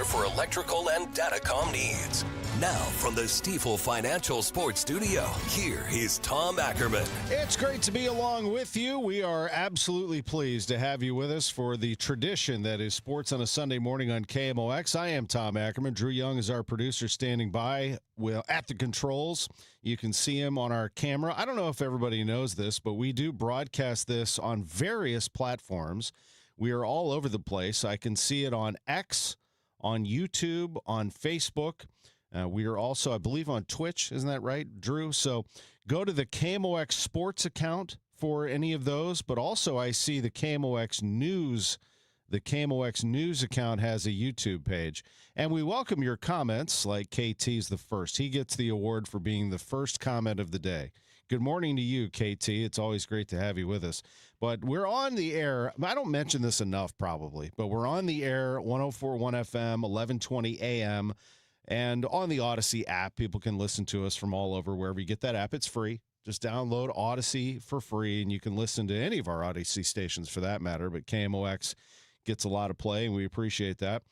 Center for electrical and datacom needs. Now, from the Stifel Financial Sports Studio, here is Tom Ackerman. It's great to be along with you. We are absolutely pleased to have you with us for the tradition that is Sports on a Sunday morning on KMOX. I am Tom Ackerman. Drew Young is our producer standing by at the controls. You can see him on our camera. I don't know if everybody knows this, but we do broadcast this on various platforms. We are all over the place. I can see it on X, on YouTube, on Facebook. We are also, I believe, on Twitch. Isn't that right, Drew? So go to the KMOX Sports account for any of those. But also I see the KMOX News. The KMOX News account has a YouTube page. And we welcome your comments, like KT's the first. He gets the award for being the first comment of the day. Good morning to you, KT. It's always great to have you with us. But we're on the air. I don't mention this enough probably, but we're on the air, 104.1 FM, 1120 AM. And on the Odyssey app, people can listen to us from all over. Wherever you get that app, it's free. Just download Odyssey for free, and you can listen to any of our Odyssey stations for that matter. But KMOX gets a lot of play, and we appreciate that.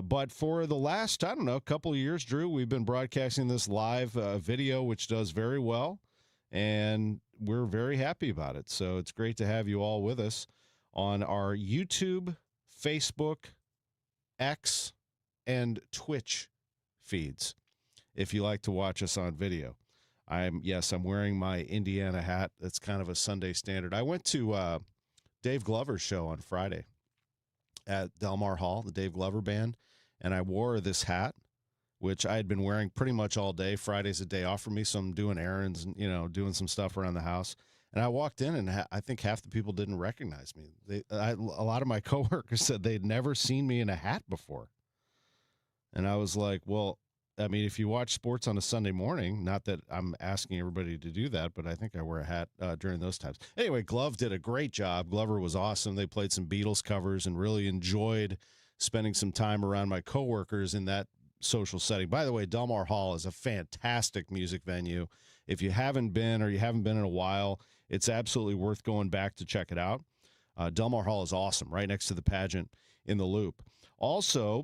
But for the last, I don't know, couple of years, Drew, we've been broadcasting this live video, which does very well, and we're very happy about it. So it's great to have you all with us on our YouTube, Facebook, X, and Twitch feeds if you like to watch us on video. I'm wearing my Indiana hat. That's kind of a Sunday standard. I went to Dave Glover's show on Friday at Del Mar Hall, the Dave Glover Band, and I wore this hat, which I had been wearing pretty much all day. Friday's a day off for me, so I'm doing errands and doing some stuff around the house. And I walked in, and I think half the people didn't recognize me. A lot of my coworkers said they'd never seen me in a hat before. And I was like, well, I mean, if you watch sports on a Sunday morning, not that I'm asking everybody to do that, but I think I wear a hat during those times. Anyway, Glove did a great job. Glover was awesome. They played some Beatles covers and really enjoyed spending some time around my coworkers in that social setting. By the way, Del Mar Hall is a fantastic music venue. If you haven't been or you haven't been in a while, it's absolutely worth going back to check it out. Del Mar Hall is awesome, right next to the pageant in the Loop. Also,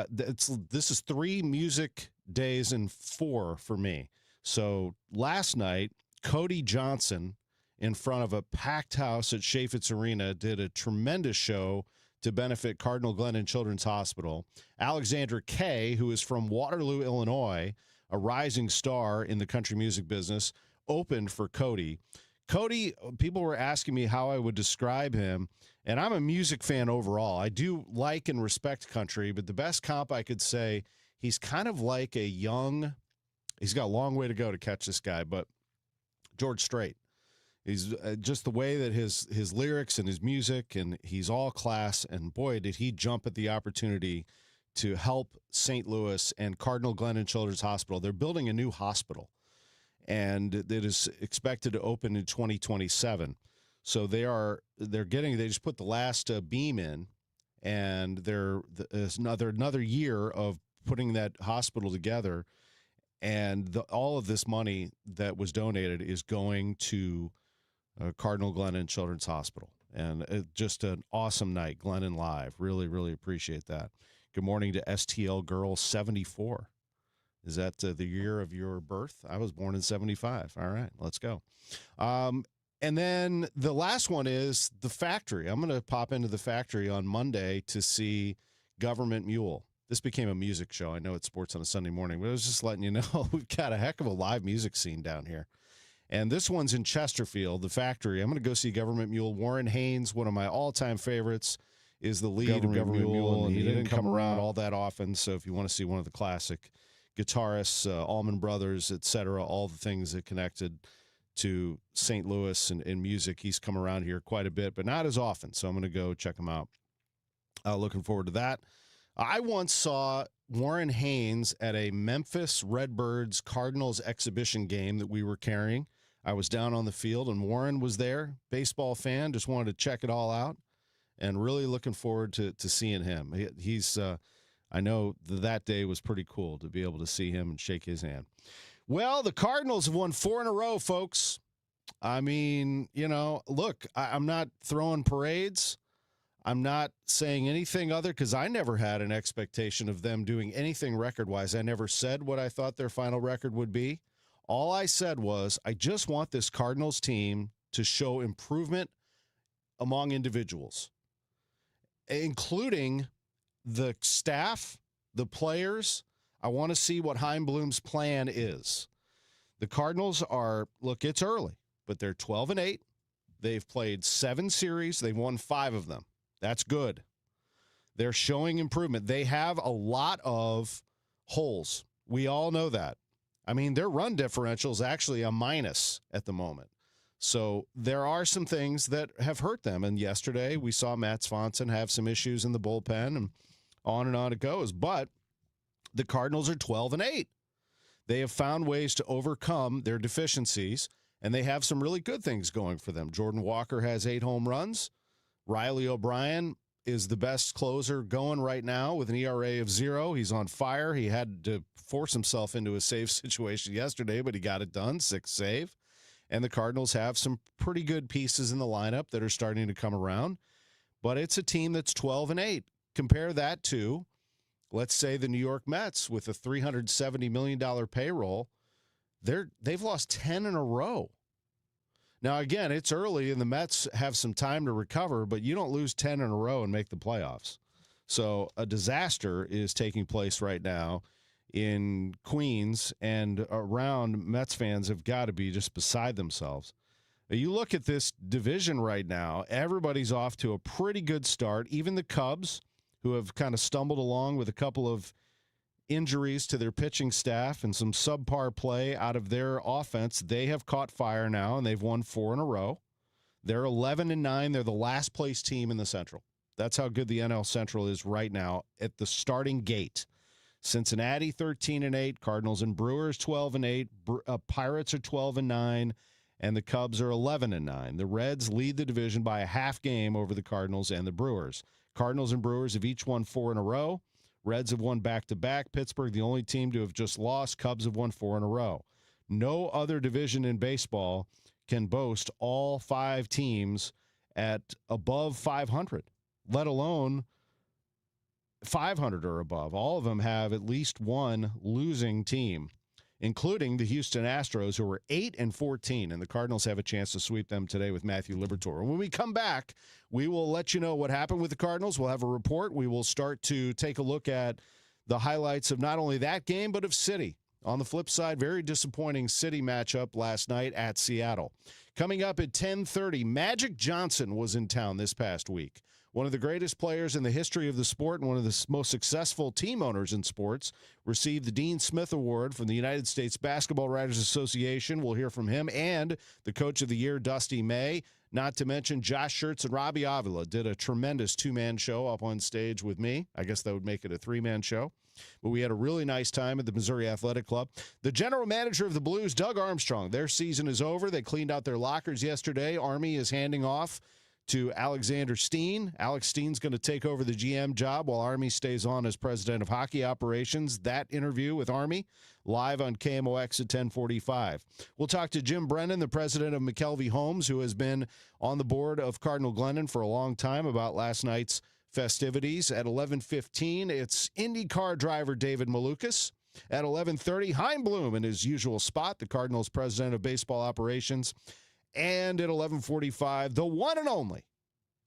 this is 3 music days and 4 for me. So last night, Cody Johnson, in front of a packed house at Chaffetz Arena, did a tremendous show to benefit Cardinal Glennon Children's Hospital. Alexandra Kay, who is from Waterloo, Illinois, a rising star in the country music business, opened for Cody. Cody, people were asking me how I would describe him, and I'm a music fan overall. I do like and respect country, but the best comp I could say, he's kind of like he's got a long way to go to catch this guy, but George Strait. He's just the way that his lyrics and his music, and he's all class, and boy, did he jump at the opportunity to help St. Louis and Cardinal Glennon Children's Hospital. They're building a new hospital, and it is expected to open in 2027. So they just put the last beam in, and there's another year of putting that hospital together, and all of this money that was donated is going to Cardinal Glennon Children's Hospital. And just an awesome night, Glennon Live. Really, really appreciate that. Good morning to STL Girl 74. Is that the year of your birth? I was born in 75. All right, let's go. And then the last one is the Factory. I'm going to pop into the Factory on Monday to see Government Mule. This became a music show. I know it's sports on a Sunday morning, but I was just letting you know we've got a heck of a live music scene down here. And this one's in Chesterfield, the Factory. I'm going to go see Government Mule. Warren Haynes, one of my all-time favorites, is the lead of Government Mule, and he didn't come around all that often. So if you want to see one of the classic guitarists, Allman Brothers, etc., all the things that connected to St. Louis and music, he's come around here quite a bit, but not as often. So I'm going to go check him out. Looking forward to that. I once saw Warren Haynes at a Memphis Redbirds Cardinals exhibition game that we were carrying. I was down on the field, and Warren was there, baseball fan, just wanted to check it all out, and really looking forward to seeing him. He's I know that day was pretty cool to be able to see him and shake his hand. Well, the Cardinals have won 4 in a row, folks. I mean, look, I'm not throwing parades. I'm not saying anything other because I never had an expectation of them doing anything record-wise. I never said what I thought their final record would be. All I said was I just want this Cardinals team to show improvement among individuals, including the staff, the players. I want to see what Chaim Bloom's plan is. The Cardinals are, look, it's early, but they're 12-8. They've played 7 series. They've won 5 of them. That's good. They're showing improvement. They have a lot of holes. We all know that. I mean, their run differential is actually a minus at the moment. So there are some things that have hurt them. And yesterday we saw Matt Swanson have some issues in the bullpen, and on it goes. But the Cardinals are 12-8. They have found ways to overcome their deficiencies, and they have some really good things going for them. Jordan Walker has 8 home runs. Riley O'Brien is the best closer going right now with an ERA of 0. He's on fire. He had to force himself into a save situation yesterday, but he got it done, 6th save. And the Cardinals have some pretty good pieces in the lineup that are starting to come around. But it's a team that's 12-8. Compare that to, let's say, the New York Mets with a $370 million payroll. They've lost 10 in a row. Now, again, it's early, and the Mets have some time to recover, but you don't lose 10 in a row and make the playoffs. So a disaster is taking place right now in Queens, and around. Mets fans have got to be just beside themselves. You look at this division right now, everybody's off to a pretty good start. Even the Cubs, who have kind of stumbled along with a couple of injuries to their pitching staff and some subpar play out of their offense, they have caught fire now, and they've won 4 in a row. They're 11-9. They're the last place team in the Central. That's how good the NL Central is right now at the starting gate. Cincinnati 13-8, Cardinals and Brewers 12-8, Pirates are 12-9, and the Cubs are 11-9. The Reds lead the division by a half game over the Cardinals and the Brewers. Cardinals and Brewers have each won 4 in a row. Reds have won back-to-back. Pittsburgh, the only team to have just lost. Cubs have won 4 in a row. No other division in baseball can boast all 5 teams at above 500, let alone 500 or above. All of them have at least one losing team, including the Houston Astros, who are 8-14, and the Cardinals have a chance to sweep them today with Matthew Liberatore. When we come back, we will let you know what happened with the Cardinals. We'll have a report. We will start to take a look at the highlights of not only that game, but of City. On the flip side, very disappointing City matchup last night at Seattle. Coming up at 10:30, Magic Johnson was in town this past week. One of the greatest players in the history of the sport and one of the most successful team owners in sports, received the Dean Smith Award from the United States Basketball Writers Association. We'll hear from him and the Coach of the Year, Dusty May. Not to mention Josh Schertz and Robbie Avila did a tremendous 2-man show up on stage with me. I guess that would make it a 3-man show. But we had a really nice time at the Missouri Athletic Club. The general manager of the Blues, Doug Armstrong, their season is over. They cleaned out their lockers yesterday. Army is handing off to Alexander Steen. Alex Steen's going to take over the GM job while Army stays on as president of hockey operations. That interview with Army, live on KMOX at 10:45. We'll talk to Jim Brennan, the president of Mckelvey Homes, who has been on the board of Cardinal Glennon for a long time, about last night's festivities. At 11:15, it's IndyCar driver David Malukas. At 11:30, Chaim Bloom in his usual spot, the Cardinals president of baseball operations. And at 11:45, the one and only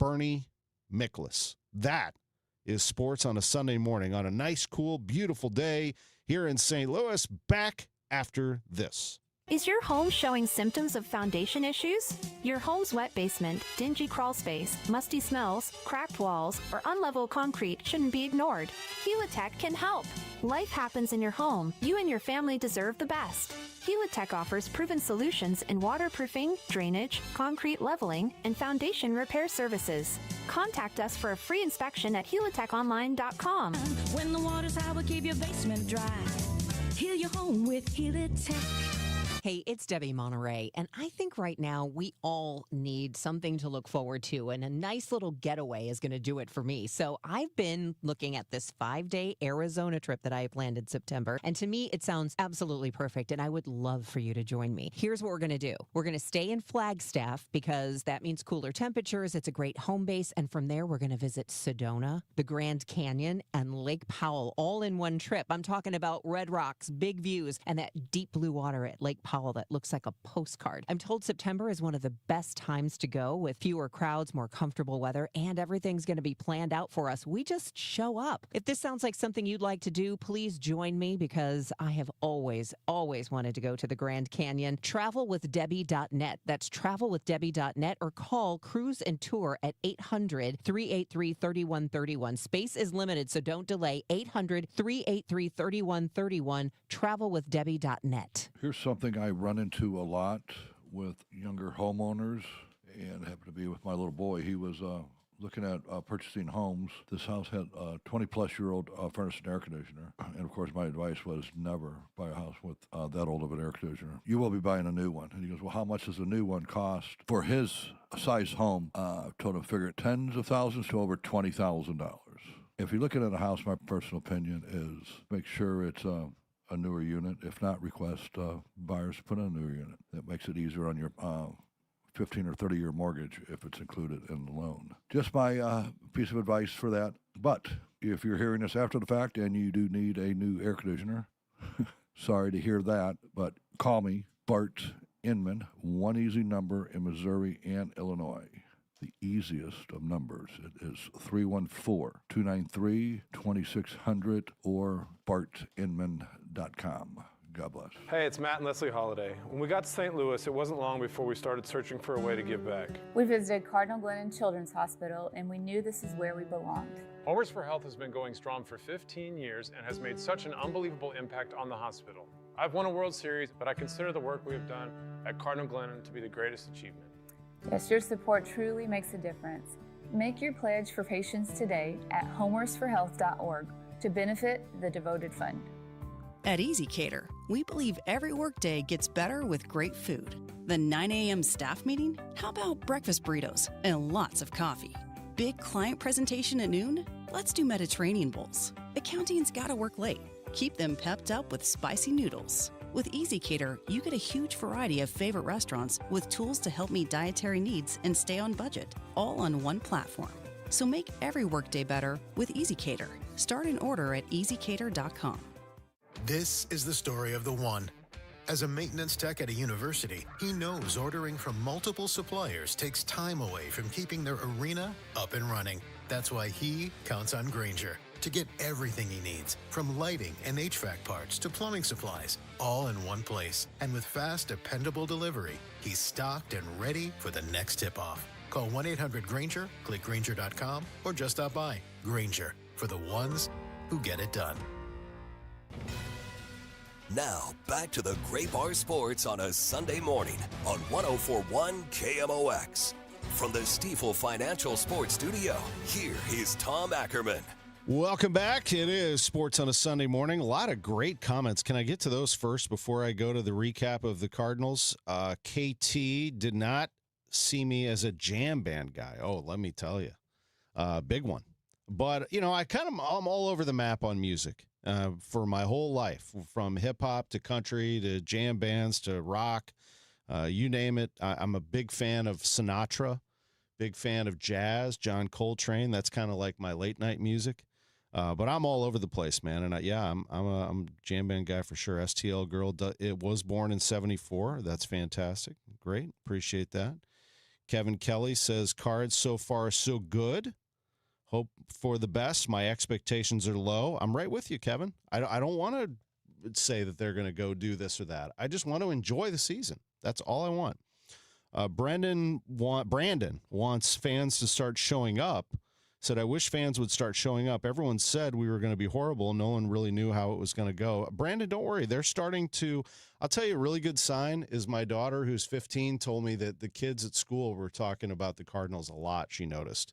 Bernie Miklasz. That is sports on a Sunday morning on a nice, cool, beautiful day here in St. Louis. Back after this. Is your home showing symptoms of foundation issues? Your home's wet basement, dingy crawl space, musty smells, cracked walls, or unlevel concrete shouldn't be ignored. Helitech can help. Life happens in your home. You and your family deserve the best. Helitech offers proven solutions in waterproofing, drainage, concrete leveling, and foundation repair services. Contact us for a free inspection at helitechonline.com. When the water's high, we'll keep your basement dry. Heal your home with Helitech. Hey, it's Debbie Monterey, and I think right now we all need something to look forward to, and a nice little getaway is going to do it for me. So I've been looking at this 5-day Arizona trip that I planned in September, and to me, it sounds absolutely perfect, and I would love for you to join me. Here's what we're going to do. We're going to stay in Flagstaff because that means cooler temperatures. It's a great home base, and from there, we're going to visit Sedona, the Grand Canyon, and Lake Powell all in one trip. I'm talking about red rocks, big views, and that deep blue water at Lake Powell that looks like a postcard. I'm told September is one of the best times to go with fewer crowds, more comfortable weather, and everything's going to be planned out for us. We just show up. If this sounds like something you'd like to do, please join me because I have always wanted to go to the Grand Canyon. Travelwithdebbie.net. That's travelwithdebbie.net or call Cruise and Tour at 800-383-3131. Space is limited, so don't delay. 800-383-3131. Travelwithdebbie.net. Here's something I run into a lot with younger homeowners, and happened to be with my little boy. He was looking at purchasing homes. This house had a 20-plus-year-old furnace and air conditioner, and of course my advice was never buy a house with that old of an air conditioner. You will be buying a new one. And he goes, well, how much does a new one cost? For his size home, told him figure it tens of thousands to over $20,000. If you're looking at a house, my personal opinion is make sure it's a newer unit. If not, request buyers to put in a newer unit. That makes it easier on your 15 or 30-year mortgage if it's included in the loan. Just my piece of advice for that. But if you're hearing this after the fact and you do need a new air conditioner, sorry to hear that, but call me, Bart Inman, one easy number in Missouri and Illinois. The easiest of numbers. It is 314-293-2600 or bartinman.com. God bless. Hey, it's Matt and Leslie Holiday. When we got to St. Louis, it wasn't long before we started searching for a way to give back. We visited Cardinal Glennon Children's Hospital, and we knew this is where we belonged. Homers for Health has been going strong for 15 years and has made such an unbelievable impact on the hospital. I've won a World Series, but I consider the work we have done at Cardinal Glennon to be the greatest achievement. Yes, your support truly makes a difference. Make your pledge for patients today at homersforhealth.org to benefit the devoted fund. At EasyCater, we believe every workday gets better with great food. The 9 a.m. staff meeting? How about breakfast burritos and lots of coffee? Big client presentation at noon? Let's do Mediterranean bowls. Accounting's gotta work late. Keep them pepped up with spicy noodles. With EasyCater, you get a huge variety of favorite restaurants with tools to help meet dietary needs and stay on budget, all on one platform. So make every workday better with EasyCater. Start an order at easycater.com. This is the story of the one. As a maintenance tech at a university, he knows ordering from multiple suppliers takes time away from keeping their arena up and running. That's why he counts on Grainger to get everything he needs, from lighting and HVAC parts to plumbing supplies, all in one place. And with fast, dependable delivery, he's stocked and ready for the next tip-off. Call 1-800-GRAINGER, click Grainger.com, or just stop by. Grainger, for the ones who get it done. Now, back to the Great Bar Sports on a Sunday morning on 104.1 KMOX. From the Stifel Financial Sports Studio, here is Tom Ackerman. Welcome back. It is Sports on a Sunday morning. A lot of great comments. Can I get to those first before I go to the recap of the Cardinals? KT did not see me as a jam band guy. Oh, let me tell you. Big one. But, I'm all over the map on music for my whole life, from hip-hop to country to jam bands to rock. You name it. I'm a big fan of Sinatra, big fan of jazz, John Coltrane. That's kind of like my late-night music. But I'm all over the place, man. And I'm a jam band guy for sure. STL Girl, it was born in '74. That's fantastic. Great. Appreciate that. Kevin Kelly says, Cards so far so good. Hope for the best. My expectations are low. I'm right with you, Kevin. I don't want to say that they're going to go do this or that. I just want to enjoy the season. That's all I want. Brandon wants fans to start showing up. Said, I wish fans would start showing up. Everyone said we were going to be horrible. No one really knew how it was going to go. Brandon, don't worry. They're starting to – I'll tell you a really good sign is my daughter, who's 15, told me that the kids at school were talking about the Cardinals a lot, she noticed,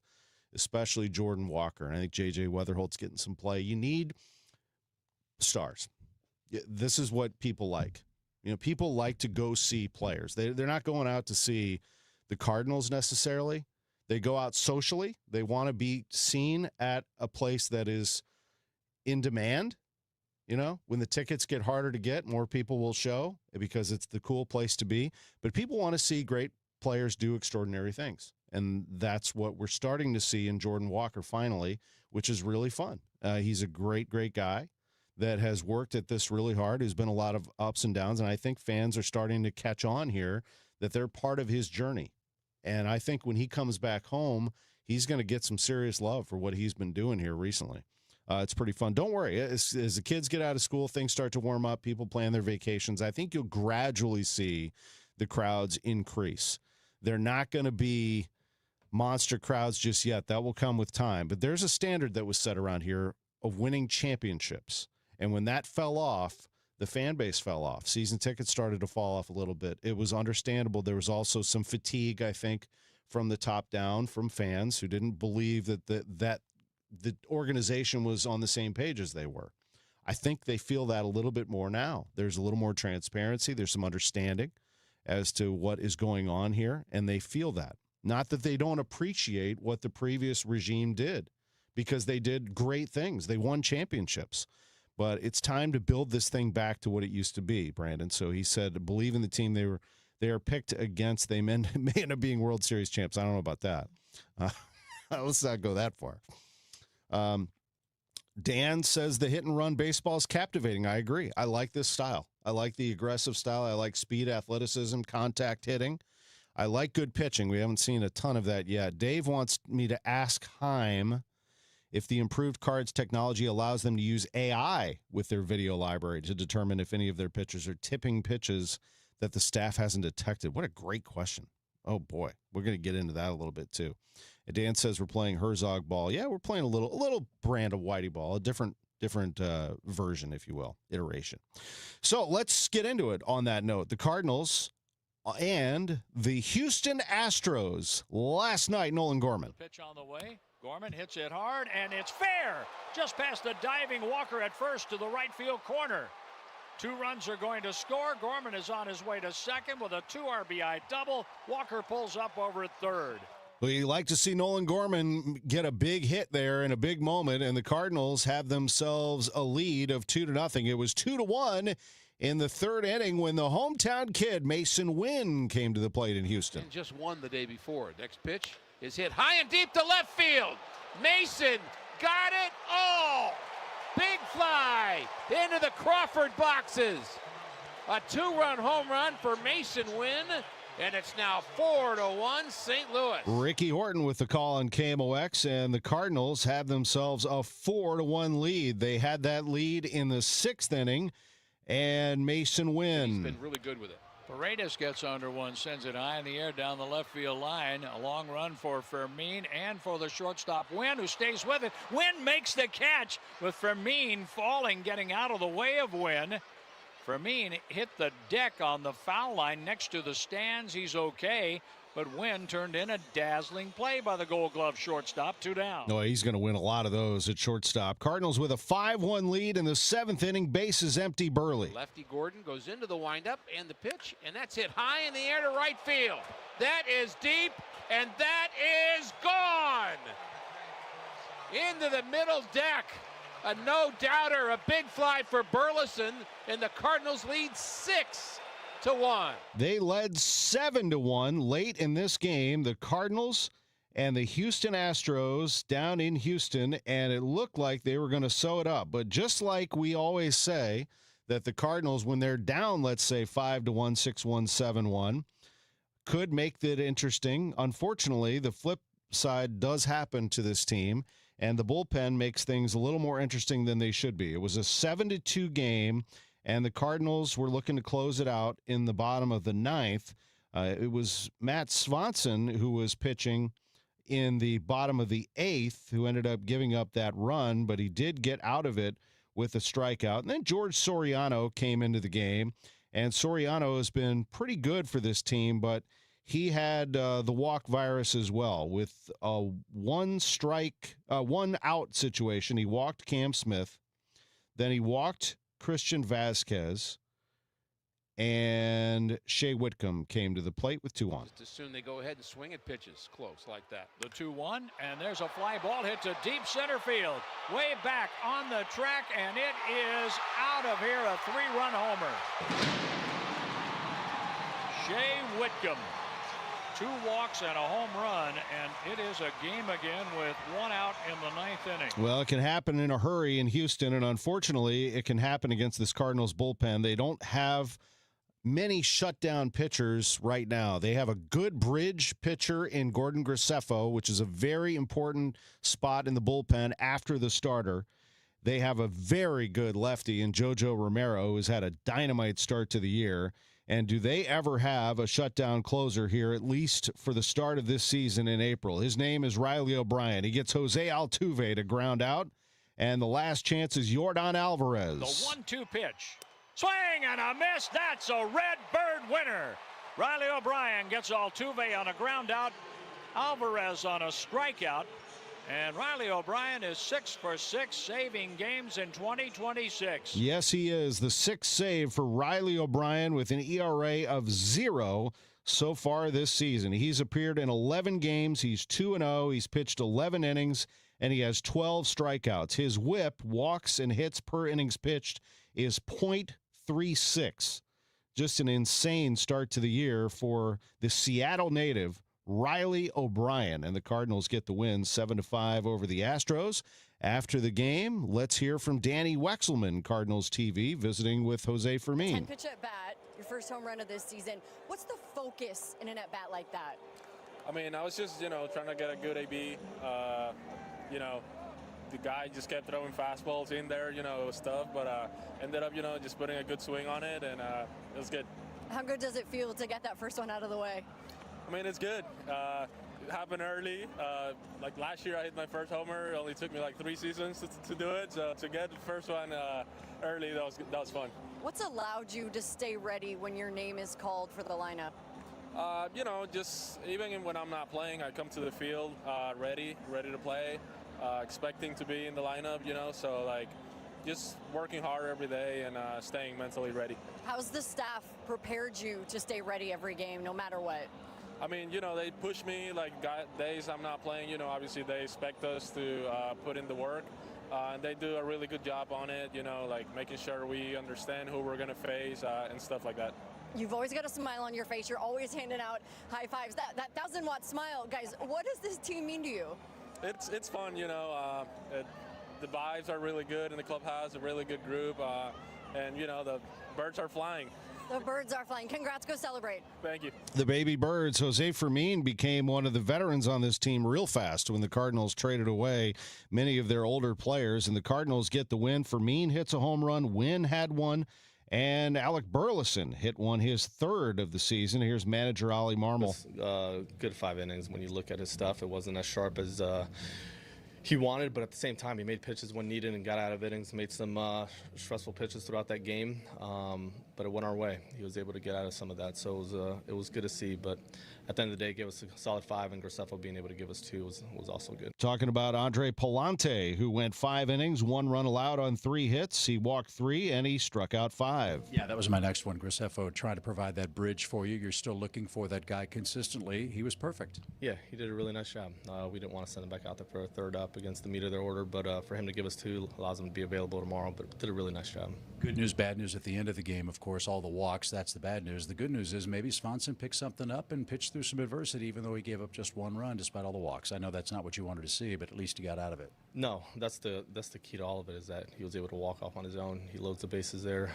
especially Jordan Walker. And I think J.J. Weatherholt's getting some play. You need stars. This is what people like. You know, people like to go see players. They're not going out to see the Cardinals necessarily. They go out socially. They want to be seen at a place that is in demand. You know, when the tickets get harder to get, more people will show because it's the cool place to be. But people want to see great players do extraordinary things. And that's what we're starting to see in Jordan Walker finally, which is really fun. He's a great, great guy that has worked at this really hard. There's been a lot of ups and downs, and I think fans are starting to catch on here that they're part of his journey. And I think when he comes back home, he's going to get some serious love for what he's been doing here recently. It's pretty fun. Don't worry. As the kids get out of school, things start to warm up, people plan their vacations. I think you'll gradually see the crowds increase. They're not going to be monster crowds just yet. That will come with time. But there's a standard that was set around here of winning championships. And when that fell off, the fan base fell off. Season tickets started to fall off a little bit. It was understandable. There was also some fatigue, I think, from the top down, from fans who didn't believe that the organization was on the same page as they were. I think they feel that a little bit more now. There's a little more transparency. There's some understanding as to what is going on here, and they feel that. Not that they don't appreciate what the previous regime did, because they did great things. They won championships. But it's time to build this thing back to what it used to be, Brandon. So he said, believe in the team. They are picked against. They may end up being World Series champs. I don't know about that. Let's not go that far. Dan says the hit-and-run baseball is captivating. I agree. I like this style. I like the aggressive style. I like speed, athleticism, contact hitting. I like good pitching. We haven't seen a ton of that yet. Dave wants me to ask Chaim if the improved Cards technology allows them to use AI with their video library to determine if any of their pitchers are tipping pitches that the staff hasn't detected. What a great question. Oh, boy. We're going to get into that a little bit, too. And Dan says we're playing Herzog ball. Yeah, we're playing a little brand of Whitey ball, a different version, if you will, iteration. So let's get into it on that note. The Cardinals and the Houston Astros last night. Nolan Gorman. Pitch on the way. Gorman hits it hard, and it's fair. Just past the diving Walker at first to the right field corner. 2 runs are going to score. Gorman is on his way to second with a 2 RBI double. Walker pulls up over at third. Well, you like to see Nolan Gorman get a big hit there in a big moment, and the Cardinals have themselves a lead of 2-0. It was 2-1 in the third inning when the hometown kid, Mason Wynn, came to the plate in Houston. And just won the day before. Next pitch is hit high and deep to left field. Mason got it all. Big fly into the Crawford boxes. A 2-run home run for Mason Wynn, and it's now 4-1 St. Louis. Ricky Horton with the call on KMOX, and the Cardinals have themselves a 4-1 lead. They had that lead in the 6th inning, and Mason Wynn. He's been really good with it. Paredes gets under one, sends it high in the air down the left field line. A long run for Fermin and for the shortstop Wynn, who stays with it. Wynn makes the catch with Fermin falling, getting out of the way of Wynn. Fermin hit the deck on the foul line next to the stands. He's okay, but Wynn turned in a dazzling play by the Gold Glove shortstop. 2 down. No, he's going to win a lot of those at shortstop. Cardinals with a 5-1 lead in the 7th inning. Bases empty. Burley. Lefty Gordon goes into the windup and the pitch, and that's hit high in the air to right field. That is deep, and that is gone. Into the middle deck. A no-doubter, a big fly for Burleson, and the Cardinals lead 6-1. They led 7-1 late in this game. The Cardinals and the Houston Astros down in Houston, and it looked like they were going to sew it up. But just like we always say that the Cardinals, when they're down, let's say 5-1, 6-1, 7-1, could make that interesting. Unfortunately, the flip side does happen to this team, and the bullpen makes things a little more interesting than they should be. It was a 7-2 game, and the Cardinals were looking to close it out in the bottom of the 9th. It was Matt Swanson who was pitching in the bottom of the 8th who ended up giving up that run, but he did get out of it with a strikeout. And then George Soriano came into the game, and Soriano has been pretty good for this team, but he had the walk virus as well with a 1-out situation. He walked Cam Smith, then he walked Christian Vasquez, and Shea Whitcomb came to the plate with 2 on. Just as soon they go ahead and swing at pitches close like that. The 2-1, and there's a fly ball hit to deep center field. Way back on the track, and it is out of here, a 3-run homer. Shea Whitcomb, 2 walks and a home run, and it is a game again with 1 out in the 9th inning. Well, it can happen in a hurry in Houston, and unfortunately, it can happen against this Cardinals bullpen. They don't have many shutdown pitchers right now. They have a good bridge pitcher in Gordon Graceffo, which is a very important spot in the bullpen after the starter. They have a very good lefty in JoJo Romero, who's had a dynamite start to the year. And do they ever have a shutdown closer here, at least for the start of this season in April? His name is Riley O'Brien. He gets Jose Altuve to ground out, and the last chance is Yordan Alvarez. The 1-2 pitch. Swing and a miss. That's a red bird winner. Riley O'Brien gets Altuve on a ground out, Alvarez on a strikeout, and Riley O'Brien is 6 for 6, saving games in 2026. Yes, he is. The 6th save for Riley O'Brien with an ERA of 0 so far this season. He's appeared in 11 games. He's 2-0. He's pitched 11 innings, and he has 12 strikeouts. His whip, walks and hits per innings pitched, is .36. Just an insane start to the year for the Seattle native, Riley O'Brien, and the Cardinals get the win 7-5 over the Astros. After the game, let's hear from Danny Wexelman, Cardinals TV, visiting with Jose Fermin. 10-pitch at bat, your first home run of this season. What's the focus in an at bat like that? I mean, I was just, trying to get a good AB. The guy just kept throwing fastballs in there, it was tough, but ended up, just putting a good swing on it, and it was good. How good does it feel to get that first one out of the way? I mean, it's good. It happened early. Like last year, I hit my first homer. It only took me like 3 seasons to do it. So to get the first one early, that was fun. What's allowed you to stay ready when your name is called for the lineup? Just even when I'm not playing, I come to the field ready to play, expecting to be in the lineup. So like just working hard every day and staying mentally ready. How's the staff prepared you to stay ready every game, no matter what? I mean, they push me, like days I'm not playing, obviously they expect us to put in the work. And they do a really good job on it, like making sure we understand who we're going to face and stuff like that. You've always got a smile on your face. You're always handing out high fives. That 1,000-watt smile, guys, what does this team mean to you? It's fun, the vibes are really good in the clubhouse, a really good group, and, the birds are flying. The birds are flying. Congrats. Go celebrate. Thank you. The baby birds. Jose Fermin became one of the veterans on this team real fast when the Cardinals traded away many of their older players, and the Cardinals get the win. Fermin hits a home run. Wynn had one, and Alec Burleson hit one, his 3rd of the season. Here's manager Ollie Marmol. Good 5 innings. When you look at his stuff, it wasn't as sharp as he wanted, but at the same time, he made pitches when needed and got out of innings, made some stressful pitches throughout that game, but it went our way. He was able to get out of some of that, so it was good to see, but at the end of the day, gave us a solid 5, and Graceffo being able to give us 2 was also good. Talking about Andre Palante, who went 5 innings, 1 run allowed on 3 hits. He walked 3, and he struck out 5. Yeah, that was my next one. Graceffo trying to provide that bridge for you. You're still looking for that guy consistently. He was perfect. Yeah, he did a really nice job. We didn't want to send him back out there for a 3rd up against the meat of their order, but for him to give us 2 allows him to be available tomorrow, but did a really nice job. Good news, bad news at the end of the game, of course, all the walks, that's the bad news. The good news is maybe Swanson picked something up and pitched through some adversity, even though he gave up just 1 run despite all the walks. I know that's not what you wanted to see, but at least he got out of it. No, that's the key to all of it, is that he was able to walk off on his own. He loads the bases there,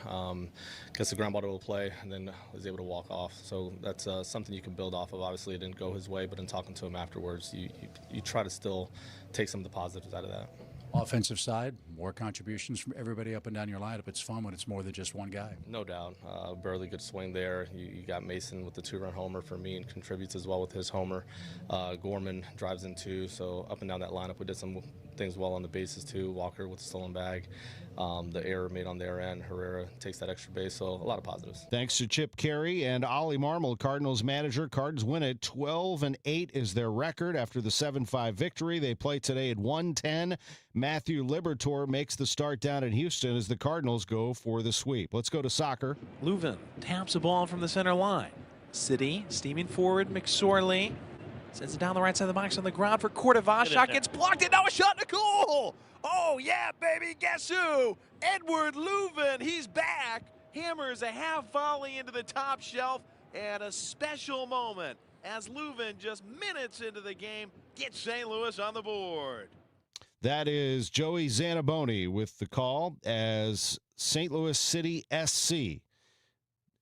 gets the ground ball to a play, and then was able to walk off. So that's something you can build off of. Obviously, it didn't go his way, but in talking to him afterwards, you try to still take some of the positives out of that. Offensive side, more contributions from everybody up and down your lineup. It's fun when it's more than just one guy. No doubt. Barely good swing there. You got Mason with the 2-run homer for me and contributes as well with his homer. Gorman drives in 2, so up and down that lineup we did some things well on the bases too. Walker with the stolen bag, the error made on their end. Herrera takes that extra base, so a lot of positives. Thanks to Chip Carey and Ollie Marmol, Cardinals manager. Cards win it. 12-8 is their record after the 7-5 victory. They play today at 1:10. Matthew Liberatore makes the start down in Houston as the Cardinals go for the sweep. Let's go to soccer. Leuven taps a ball from the center line. City steaming forward. McSorley sends it down the right side of the box on the ground for Cordova. Shot gets blocked, and now a shot to goal. Oh, yeah, baby. Guess who? Edward Leuven. He's back. Hammers a half volley into the top shelf, and a special moment as Leuven, just minutes into the game, gets St. Louis on the board. That is Joey Zanaboni with the call as St. Louis City SC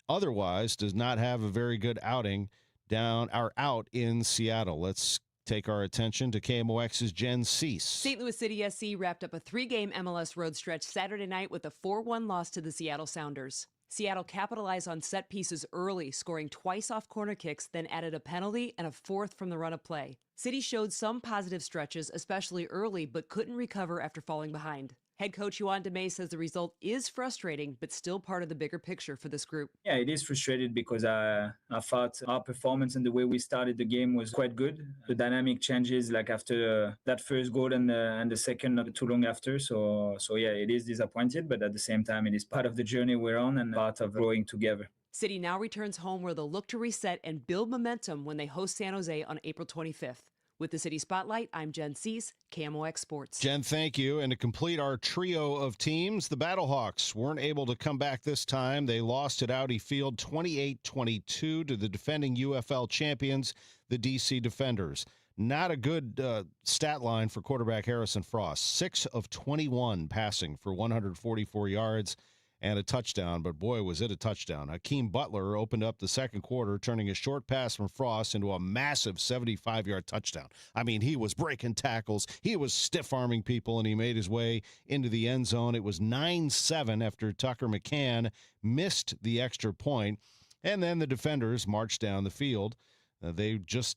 otherwise does not have a very good outing out in Seattle. Let's take our attention to KMOX's Jen Cease. St. Louis City SC wrapped up a 3-game MLS road stretch Saturday night with a 4-1 loss to the Seattle Sounders. Seattle capitalized on set pieces early, scoring twice off corner kicks, then added a penalty and a fourth from the run of play. City showed some positive stretches, especially early, but couldn't recover after falling behind. Head coach Juan DeMay says the result is frustrating, but still part of the bigger picture for this group. Yeah, it is frustrating because I thought our performance and the way we started the game was quite good. The dynamic changes like after that first goal and the second not too long after. So yeah, it is disappointed, but at the same time, it is part of the journey we're on and part of growing together. City now returns home where they'll look to reset and build momentum when they host San Jose on April 25th. With the City Spotlight, I'm Jen Cease, KMOX Sports. Jen, thank you. And to complete our trio of teams, the Battlehawks weren't able to come back this time. They lost at Audi Field 28-22 to the defending UFL champions, the DC Defenders. Not a good stat line for quarterback Harrison Frost. 6 of 21 passing for 144 yards and a touchdown, but boy, was it a touchdown. Hakeem Butler opened up the second quarter, turning a short pass from Frost into a massive 75-yard touchdown. I mean, he was breaking tackles, he was stiff-arming people, and he made his way into the end zone. It was 9-7 after Tucker McCann missed the extra point, and then the defenders marched down the field. They just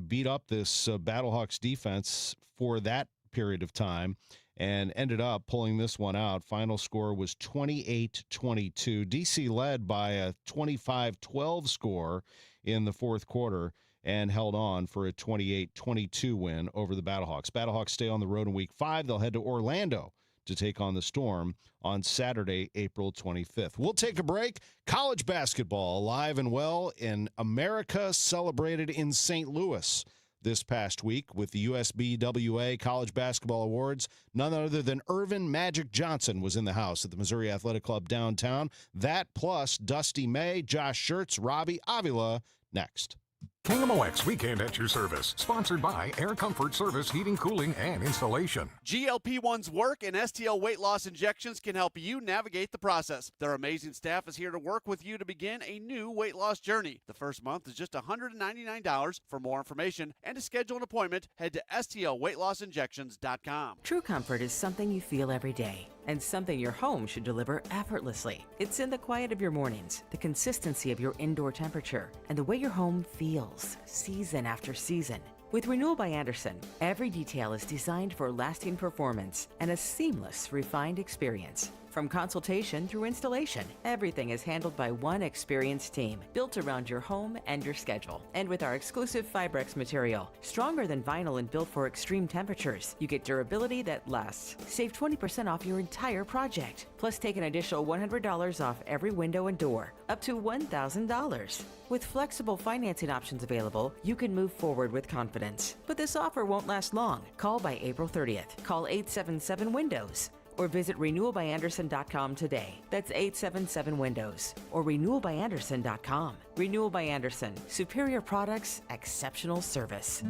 beat up this Battlehawks defense for that period of time and ended up pulling this one out. Final score was 28-22. DC led by a 25-12 score in the fourth quarter and held on for a 28-22 win over the Battlehawks. Battlehawks stay on the road in Week 5. They'll head to Orlando to take on the Storm on Saturday, April 25th. We'll take a break. College basketball alive and well in America, celebrated in St. Louis this past week with the USBWA College Basketball Awards. None other than Irvin Magic Johnson was in the house at the Missouri Athletic Club downtown. That plus Dusty May, Josh Schertz, Robbie Avila next. KMOX Weekend at your service. Sponsored by Air Comfort Service Heating, Cooling, and Installation. GLP-1's work and STL weight loss injections can help you navigate the process. Their amazing staff is here to work with you to begin a new weight loss journey. The first month is just $199. For more information and to schedule an appointment, head to STLweightlossinjections.com. True comfort is something you feel every day, and something your home should deliver effortlessly. It's in the quiet of your mornings, the consistency of your indoor temperature, and the way your home feels season after season. With Renewal by Andersen, every detail is designed for lasting performance and a seamless, refined experience. From consultation through installation, everything is handled by one experienced team, built around your home and your schedule. And with our exclusive Fibrex material, stronger than vinyl and built for extreme temperatures, you get durability that lasts. Save 20% off your entire project. Plus, take an additional $100 off every window and door, up to $1,000. With flexible financing options available, you can move forward with confidence. But this offer won't last long. Call by April 30th. Call 877-WINDOWS. Or visit renewalbyandersen.com today. That's 877-WINDOWS. Or renewalbyandersen.com. Renewal by Andersen. Superior products, exceptional service.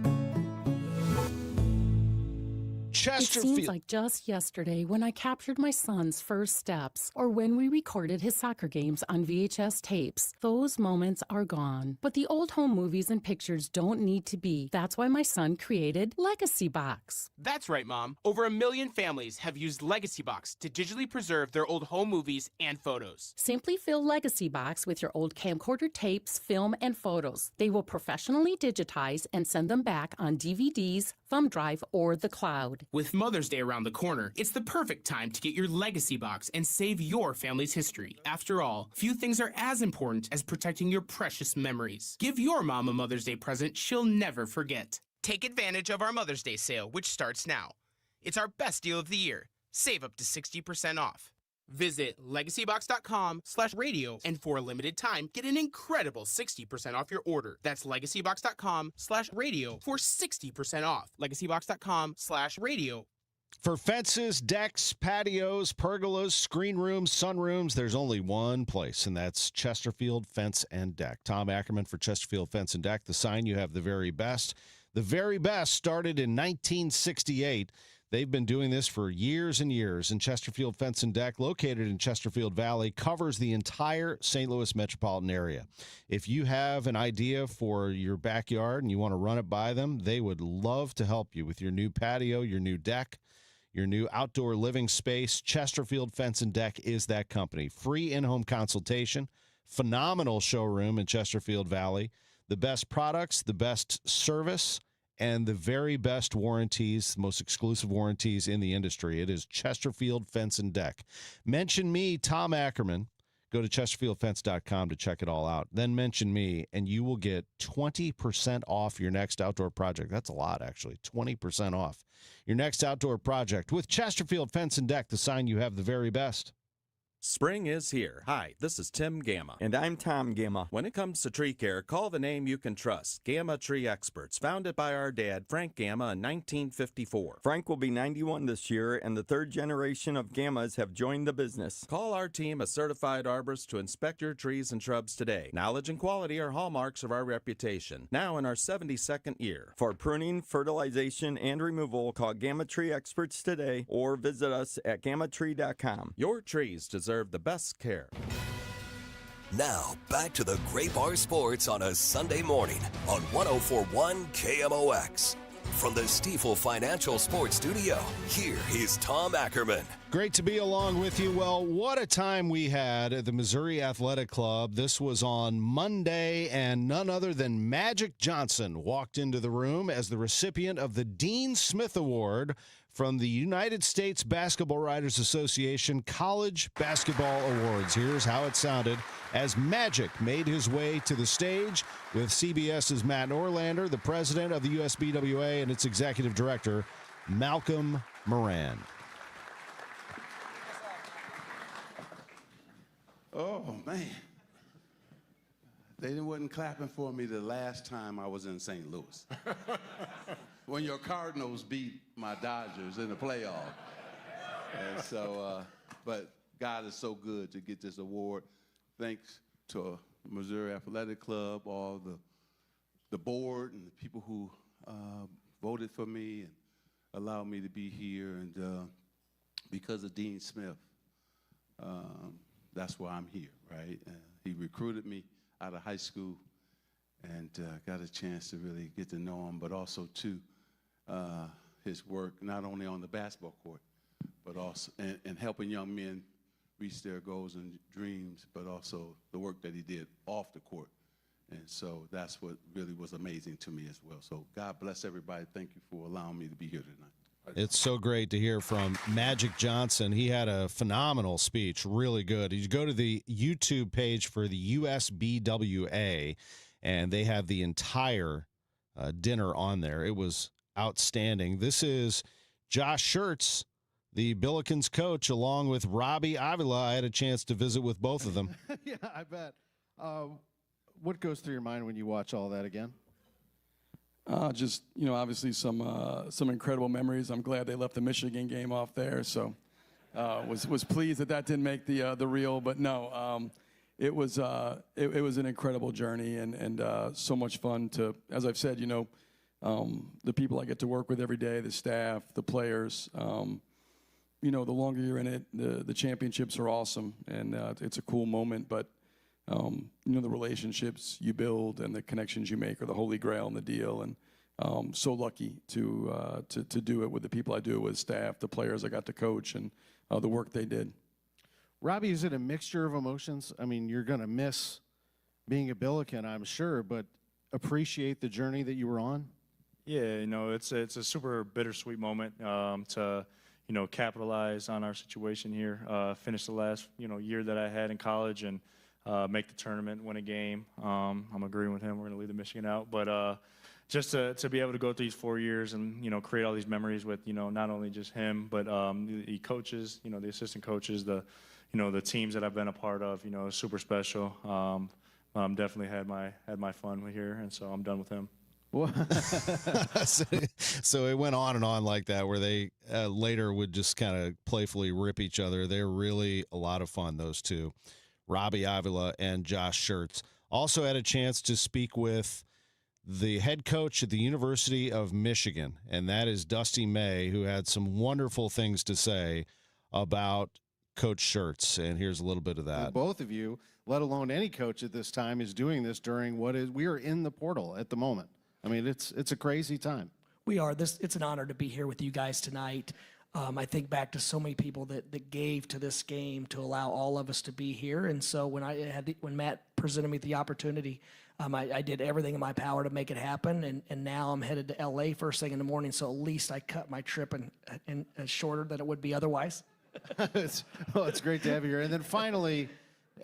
Chesterfield. It seems like just yesterday when I captured my son's first steps, or when we recorded his soccer games on VHS tapes. Those moments are gone. But the old home movies and pictures don't need to be. That's why my son created Legacy Box. That's right, Mom. Over 1 million families have used Legacy Box to digitally preserve their old home movies and photos. Simply fill Legacy Box with your old camcorder tapes, film, and photos. They will professionally digitize and send them back on DVDs, thumb drive, or the cloud. With Mother's Day around the corner, it's the perfect time to get your legacy box and save your family's history. After all, few things are as important as protecting your precious memories. Give your mom a Mother's Day present she'll never forget. Take advantage of our Mother's Day sale, which starts now. It's our best deal of the year. Save up to 60% off. Visit legacybox.com/radio and for a limited time, get an incredible 60% off your order. That's legacybox.com/radio for 60% off. legacybox.com/radio. For fences, decks, patios, pergolas, screen rooms, sunrooms, there's only one place, and that's Chesterfield Fence and Deck. Tom Ackerman for Chesterfield Fence and Deck. The sign, you have the very best. The very best started in 1968. They've been doing this for years and years, and Chesterfield Fence and Deck, located in Chesterfield Valley, covers the entire St. Louis metropolitan area. If you have an idea for your backyard and you want to run it by them, they would love to help you with your new patio, your new deck, your new outdoor living space. Chesterfield Fence and Deck is that company. Free in-home consultation, phenomenal showroom in Chesterfield Valley, the best products, the best service, and the very best warranties, most exclusive warranties in the industry. It is Chesterfield Fence and Deck. Mention me, Tom Ackerman. Go to chesterfieldfence.com to check it all out. Then mention me, and you will get 20% off your next outdoor project. That's a lot, actually. 20% off your next outdoor project. With Chesterfield Fence and Deck, the sign, you have the very best. Spring is here. Hi, this is Tim Gamma. And I'm Tom Gamma. When it comes to tree care, call the name you can trust. Gamma Tree Experts, founded by our dad, Frank Gamma, in 1954. Frank will be 91 this year, and the third generation of Gammas have joined the business. Call our team of certified arborists to inspect your trees and shrubs today. Knowledge and quality are hallmarks of our reputation. Now in our 72nd year. For pruning, fertilization, and removal, call Gamma Tree Experts today or visit us at gammatree.com. Your trees deserve the best care. Now, back to the Great Bar Sports on a Sunday morning on 104.1 KMOX. From the Stifel Financial Sports Studio, here is Tom Ackerman. Great to be along with you. Well, what a time we had at the Missouri Athletic Club. This was on Monday, and none other than Magic Johnson walked into the room as the recipient of the Dean Smith Award from the United States Basketball Writers Association College Basketball Awards. Here's how it sounded as Magic made his way to the stage with CBS's Matt Norlander, the president of the USBWA, and its executive director, Malcolm Moran. Oh, man. They wasn't clapping for me the last time I was in St. Louis. When your Cardinals beat my Dodgers in the playoff. And so, but God is so good to get this award. Thanks to Missouri Athletic Club, all the board and the people who voted for me and allowed me to be here. And because of Dean Smith, that's why I'm here, right? He recruited me out of high school and got a chance to really get to know him, but also too, his work not only on the basketball court, but also in helping young men reach their goals and dreams, but also the work that he did off the court. And so that's what really was amazing to me as well. So God bless everybody. Thank you for allowing me to be here tonight. It's so great to hear from Magic Johnson. He had a phenomenal speech, really good. You go to the YouTube page for the USBWA, and they have the entire dinner on there. It was outstanding. This is Josh Schertz, the Billikens coach, along with Robbie Avila. I had a chance to visit with both of them. Yeah, I bet. What goes through your mind when you watch all that again? Just, you know, obviously some incredible memories. I'm glad they left the Michigan game off there, so was pleased that didn't make the reel. But no, it was an incredible journey and so much fun to, as I've said, you know, the people I get to work with every day, the staff, the players. You know, the longer you're in it, the championships are awesome, and it's a cool moment. But you know, the relationships you build and the connections you make are the holy grail in the deal. And so lucky to do it with the people I do with, staff, the players I got to coach, and the work they did. Robbie, is it a mixture of emotions? I mean, you're going to miss being a Billiken, I'm sure, but appreciate the journey that you were on? Yeah, it's a super bittersweet moment to, capitalize on our situation here, finish the last, year that I had in college and make the tournament, win a game. I'm agreeing with him. We're going to leave the Michigan out. But just to be able to go through these 4 years and, create all these memories with, not only just him, but the coaches, the assistant coaches, the teams that I've been a part of, super special. Definitely had my fun here, and so I'm done with him. So it went on and on like that, where they later would just kind of playfully rip each other. They're really a lot of fun, those two, Robbie Avila and Josh Schertz. Also had a chance to speak with the head coach at the University of Michigan, and that is Dusty May, who had some wonderful things to say about Coach Schertz. And here's a little bit of that. And both of you, let alone any coach at this time, is doing this during we are in the portal at the moment. I mean, it's a crazy time. We are. It's an honor to be here with you guys tonight. I think back to so many people that gave to this game to allow all of us to be here. And so when Matt presented me the opportunity, I did everything in my power to make it happen. And now I'm headed to LA first thing in the morning. So at least I cut my trip in shorter than it would be otherwise. It's great to have you here. And then finally,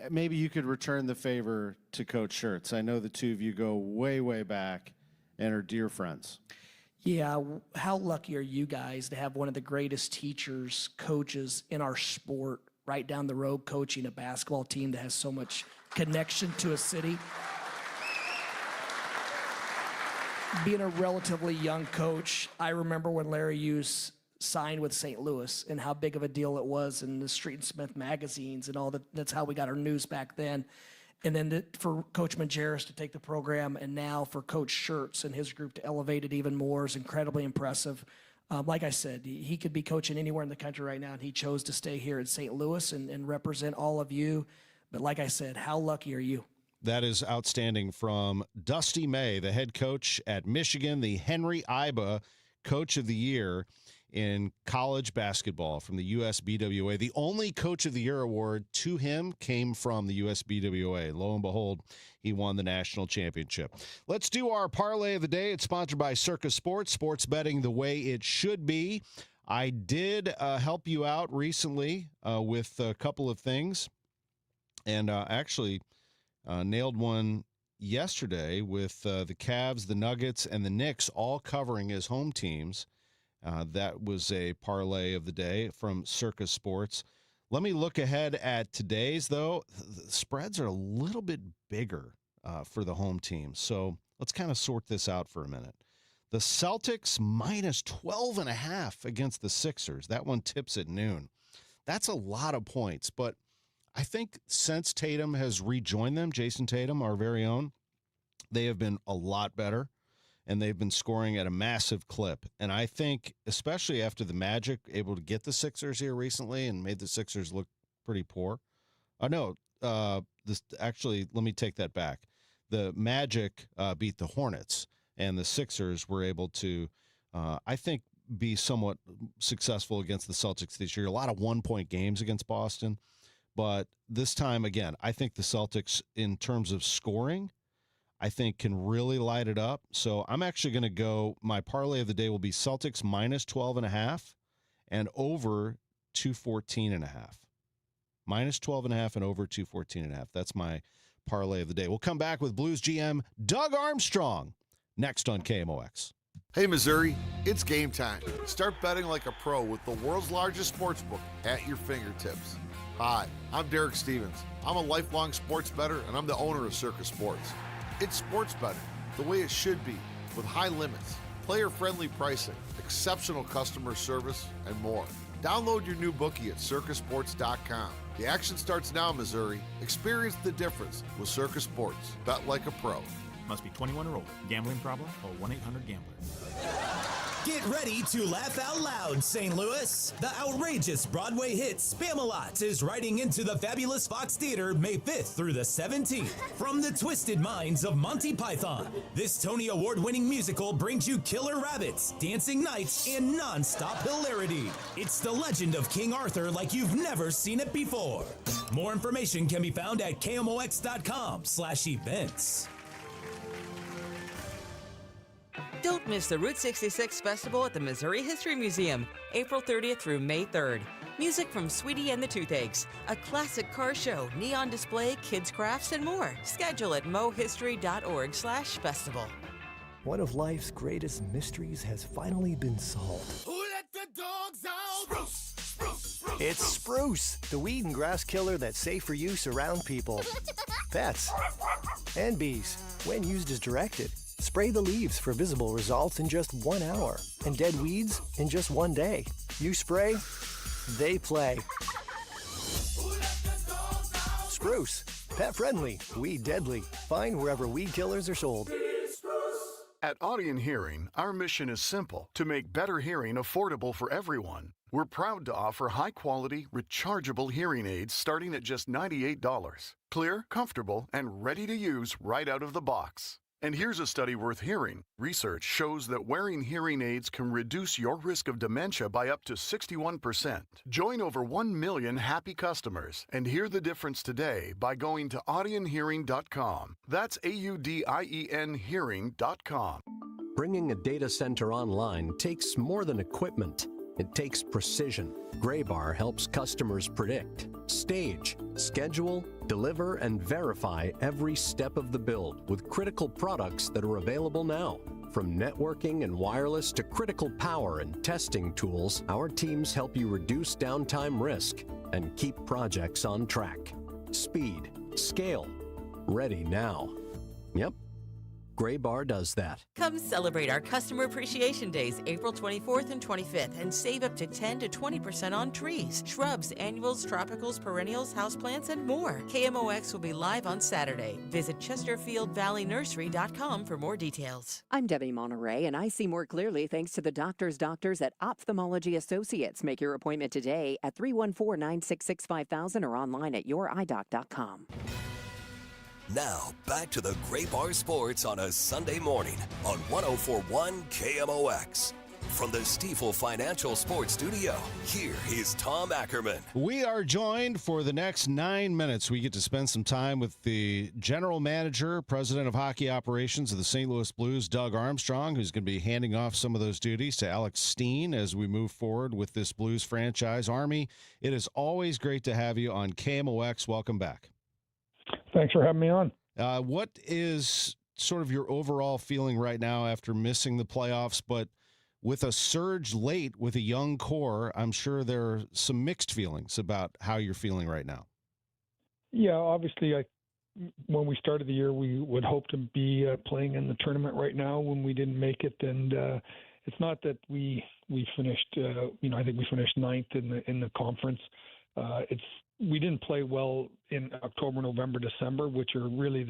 maybe you could return the favor to Coach Schertz. I know the two of you go way, way back and are dear friends. Yeah, how lucky are you guys to have one of the greatest teachers, coaches in our sport right down the road coaching a basketball team that has so much connection to a city. Being a relatively young coach, I remember when Larry Hughes signed with St. Louis and how big of a deal it was in the Street and Smith magazines and all that. That's how we got our news back then. And then for Coach Majerus to take the program, and now for Coach Schertz and his group to elevate it even more is incredibly impressive. Like I said, he could be coaching anywhere in the country right now, and he chose to stay here in St. Louis and represent all of you. But like I said, how lucky are you? That is outstanding from Dusty May, the head coach at Michigan, the Henry Iba Coach of the Year in college basketball from the USBWA. The only Coach of the Year award to him came from the USBWA. Lo and behold, he won the national championship. Let's do our parlay of the day. It's sponsored by Circus Sports, sports betting the way it should be. I did help you out recently with a couple of things, and actually nailed one yesterday with the Cavs, the Nuggets, and the Knicks all covering as home teams. That was a parlay of the day from Circus Sports. Let me look ahead at today's, though. The spreads are a little bit bigger for the home team. So let's kind of sort this out for a minute. The Celtics minus 12.5 against the Sixers. That one tips at noon. That's a lot of points. But I think since Tatum has rejoined them, Jason Tatum, our very own, they have been a lot better. And they've been scoring at a massive clip. And I think, especially after the Magic able to get the Sixers here recently and made the Sixers look pretty poor. Actually, let me take that back. The Magic beat the Hornets, and the Sixers were able to, I think, be somewhat successful against the Celtics this year. A lot of one-point games against Boston. But this time, again, I think the Celtics, in terms of scoring, I think can really light it up. So I'm actually going to go, my parlay of the day will be Celtics minus 12.5 and over 214.5. Minus 12.5 and over 214.5. That's my parlay of the day. We'll come back with Blues GM Doug Armstrong next on KMOX. Hey, Missouri, it's game time. Start betting like a pro with the world's largest sportsbook at your fingertips. Hi, I'm Derek Stevens. I'm a lifelong sports bettor, and I'm the owner of Circus Sports. It's sports betting the way it should be, with high limits, player-friendly pricing, exceptional customer service, and more. Download your new bookie at circusports.com. The action starts now, Missouri. Experience the difference with Circus Sports. Bet like a pro. Must be 21 or older. Gambling problem? Call 1-800-GAMBLER. Get ready to laugh out loud, St. Louis. The outrageous Broadway hit Spam-A-Lot is riding into the fabulous Fox Theater May 5th through the 17th. From the twisted minds of Monty Python, this Tony Award-winning musical brings you killer rabbits, dancing knights, and non-stop hilarity. It's the legend of King Arthur like you've never seen it before. More information can be found at KMOX.com/events. Don't miss the Route 66 Festival at the Missouri History Museum, April 30th through May 3rd. Music from Sweetie and the Toothaches, a classic car show, neon display, kids crafts, and more. Schedule at mohistory.org/festival. One of life's greatest mysteries has finally been solved. Who let the dogs out? Spruce, spruce, spruce. It's Spruce, the weed and grass killer that's safe for use around people, pets, and bees. When used as directed, spray the leaves for visible results in just 1 hour, and dead weeds in just 1 day. You spray, they play. Spruce, pet friendly, weed deadly. Find wherever weed killers are sold. At Audion Hearing, our mission is simple: to make better hearing affordable for everyone. We're proud to offer high-quality, rechargeable hearing aids starting at just $98. Clear, comfortable, and ready to use right out of the box. And here's a study worth hearing. Research shows that wearing hearing aids can reduce your risk of dementia by up to 61%. Join over 1 million happy customers and hear the difference today by going to audionhearing.com. That's AUDIEN hearing.com. Bringing a data center online takes more than equipment. It takes precision. Graybar helps customers predict, stage, schedule, deliver, and verify every step of the build with critical products that are available now. From networking and wireless to critical power and testing tools, our teams help you reduce downtime risk and keep projects on track. Speed, scale, ready now. Yep. Graybar does that. Come celebrate our Customer Appreciation Days, April 24th and 25th, and save up to 10 to 20% on trees, shrubs, annuals, tropicals, perennials, houseplants, and more. KMOX will be live on Saturday. Visit ChesterfieldValleyNursery.com for more details. I'm Debbie Monterey, and I see more clearly thanks to the doctors at Ophthalmology Associates. Make your appointment today at 314-966-5000 or online at yourEyeDoc.com. Now, back to the Great Bar Sports on a Sunday morning on 104.1 KMOX. From the Stifel Financial Sports Studio, here is Tom Ackerman. We are joined for the next 9 minutes. We get to spend some time with the general manager, president of hockey operations of the St. Louis Blues, Doug Armstrong, who's going to be handing off some of those duties to Alex Steen as we move forward with this Blues franchise. Army, it is always great to have you on KMOX. Welcome back. Thanks for having me on. What is sort of your overall feeling right now after missing the playoffs, but with a surge late with a young core? I'm sure there are some mixed feelings about how you're feeling right now. Yeah, obviously, when we started the year, we would hope to be playing in the tournament right now when we didn't make it. And it's not that we finished, I think we finished 9th in the conference. We didn't play well in October, November, December, which are really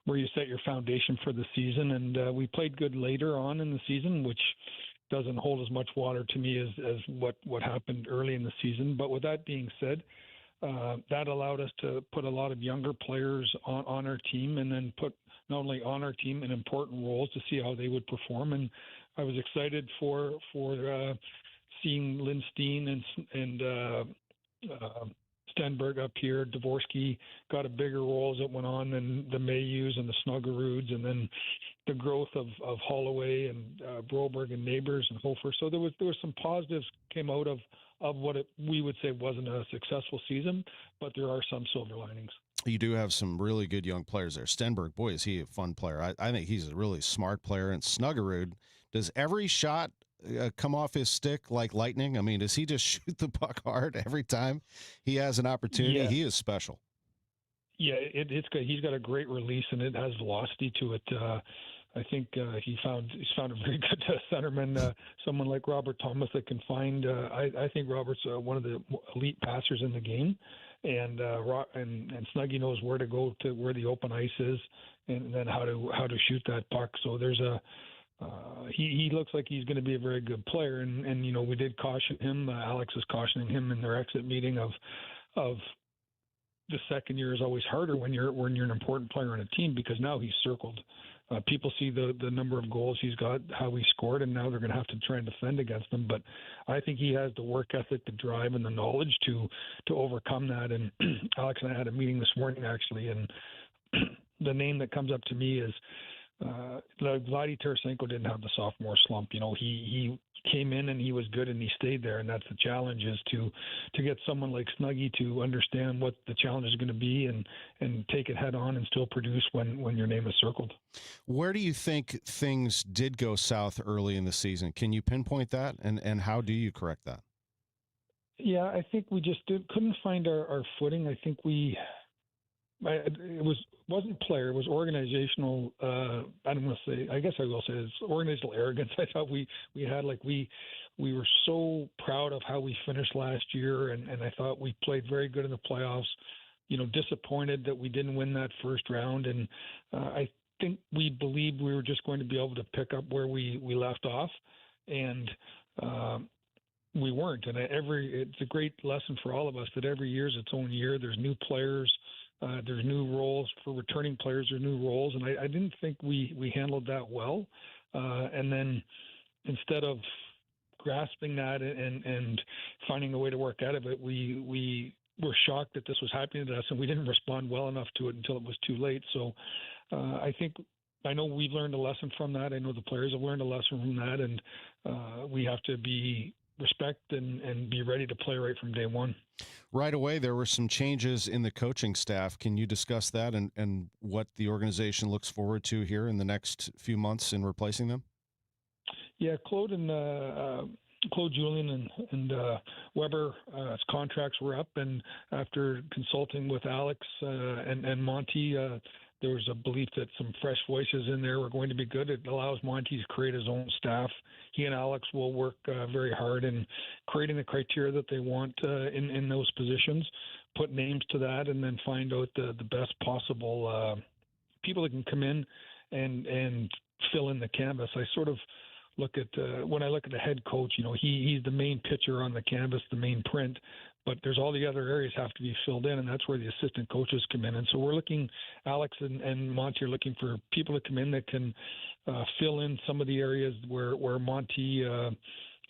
where you set your foundation for the season. And we played good later on in the season, which doesn't hold as much water to me as what happened early in the season. But with that being said, that allowed us to put a lot of younger players on our team, and then put not only on our team in important roles to see how they would perform. And I was excited for seeing Lynn Steen and Stenberg up here. Dvorsky got a bigger role as it went on than the Mayhews and the Snuggeruds, and then the growth of Holloway and Broberg and Neighbors and Hofer. So there was some positives came out of what we would say wasn't a successful season, but there are some silver linings. You do have some really good young players there. Stenberg, boy, is he a fun player. I think he's a really smart player. And Snuggerud, does every shot come off his stick like lightning? I mean, does he just shoot the puck hard every time he has an opportunity? Yeah. He is special. Yeah, it's good. He's got a great release, and it has velocity to it. I think he's found a very good centerman, someone like Robert Thomas that can find. I think Robert's one of the elite passers in the game, and Snuggy knows where to go to where the open ice is, and then how to shoot that puck. So there's he looks like he's going to be a very good player, and we did caution him. Alex is cautioning him in their exit meeting of the second year is always harder when you're an important player on a team, because now he's circled. People see the number of goals he's got, how he scored, and now they're going to have to try and defend against him. But I think he has the work ethic, the drive, and the knowledge to overcome that. And Alex and I had a meeting this morning, actually, and the name that comes up to me is Vladdy Tarasenko didn't have the sophomore slump. He came in and he was good and he stayed there, and that's the challenge, is to get someone like Snuggie to understand what the challenge is going to be and take it head on and still produce when your name is circled. Where do you think things did go south early in the season? Can you pinpoint that, and how do you correct that? Yeah, I think we just couldn't find our footing. I think it wasn't player, it was organizational. I don't want to say. I guess I will say it's organizational arrogance. I thought we had we were so proud of how we finished last year, and I thought we played very good in the playoffs. Disappointed that we didn't win that first round, and I think we believed we were just going to be able to pick up where we left off, and we weren't. And it's a great lesson for all of us that every year is its own year. There's new players. There's new roles for returning players. There's new roles, and I didn't think we handled that well. And then instead of grasping that and finding a way to work out of it, we were shocked that this was happening to us, and we didn't respond well enough to it until it was too late. So I know we've learned a lesson from that. I know the players have learned a lesson from that, and we have to be respect and be ready to play right from day one. Right away, there were some changes in the coaching staff. Can you discuss that and what the organization looks forward to here in the next few months in replacing them? Yeah, Claude Julien and Weber, contracts were up, and after consulting with Alex and Monty, there was a belief that some fresh voices in there were going to be good. It allows Monty to create his own staff. He and Alex will work very hard in creating the criteria that they want in those positions, put names to that, and then find out the best possible people that can come in and fill in the canvas. I sort of look at when I look at the head coach, he's the main pitcher on the canvas, the main print, but there's all the other areas have to be filled in, and that's where the assistant coaches come in. And so we're looking, Alex and Monty are looking for people to come in that can fill in some of the areas where Monty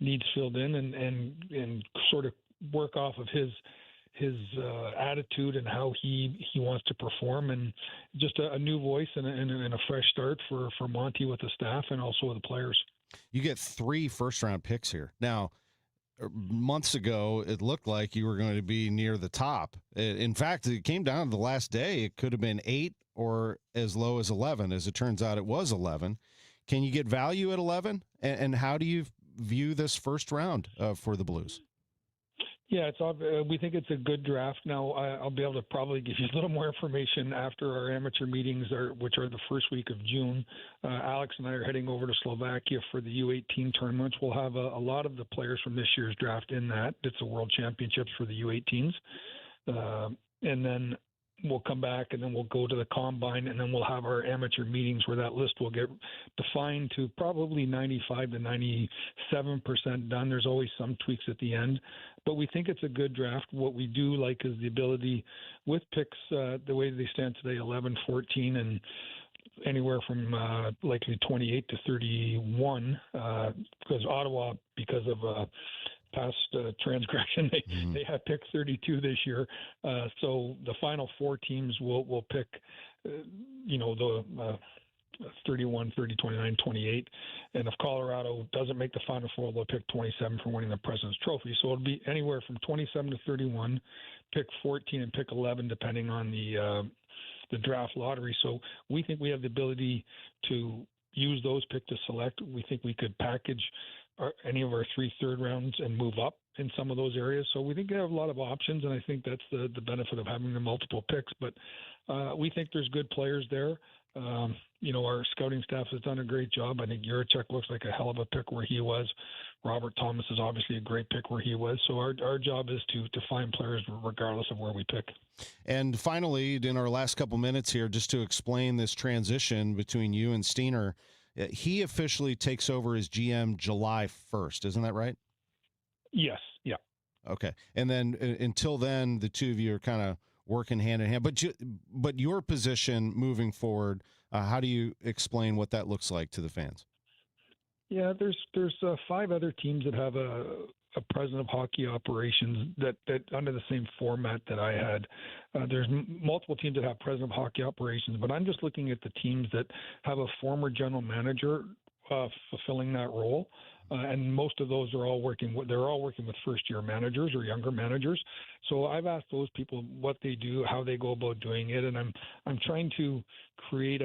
needs filled in and sort of work off of his attitude and how he wants to perform, and just a new voice and a fresh start for Monty with the staff and also with the players. You get 3 first-round picks here. Now, months ago, it looked like you were going to be near the top. In fact, it came down to the last day. It could have been 8 or as low as 11. As it turns out, it was 11. Can you get value at 11? And how do you view this first round for the Blues? Yeah, we think it's a good draft. Now, I'll be able to probably give you a little more information after our amateur meetings, which are the first week of June. Alex and I are heading over to Slovakia for the U18 tournaments. We'll have a lot of the players from this year's draft in that. It's the World Championships for the U18s. And then we'll come back, and then we'll go to the combine, and then we'll have our amateur meetings where that list will get defined to probably 95 to 97% done. There's always some tweaks at the end, but we think it's a good draft. What we do like is the ability with picks, the way they stand today, 11, 14, and anywhere from likely 28 to 31, because Ottawa, because of past transgression, they have picked 32 this year. So the final 4 teams will pick, the 31, 30, 29, 28. And if Colorado doesn't make the Final Four, they'll pick 27 for winning the President's Trophy. So it'll be anywhere from 27 to 31, pick 14 and pick 11, depending on the draft lottery. So we think we have the ability to use those picks to select. We think we could package any of our 3 third rounds and move up in some of those areas. So we think we have a lot of options, and I think that's the benefit of having the multiple picks. But we think there's good players there. Our scouting staff has done a great job. I think Juracek looks like a hell of a pick where he was. Robert Thomas is obviously a great pick where he was. So our job is to find players regardless of where we pick. And finally, in our last couple minutes here, just to explain this transition between you and Steiner, he officially takes over as GM July 1st. Isn't that right? Yes. Yeah. Okay. And then until then, the two of you are kind of working hand in hand. But your position moving forward, how do you explain what that looks like to the fans? Yeah, there's 5 other teams that have a a president of hockey operations that under the same format that I had. There's multiple teams that have president of hockey operations, but I'm just looking at the teams that have a former general manager fulfilling that role. And most of those are all working with first-year managers or younger managers. So I've asked those people what they do, how they go about doing it, and I'm trying to create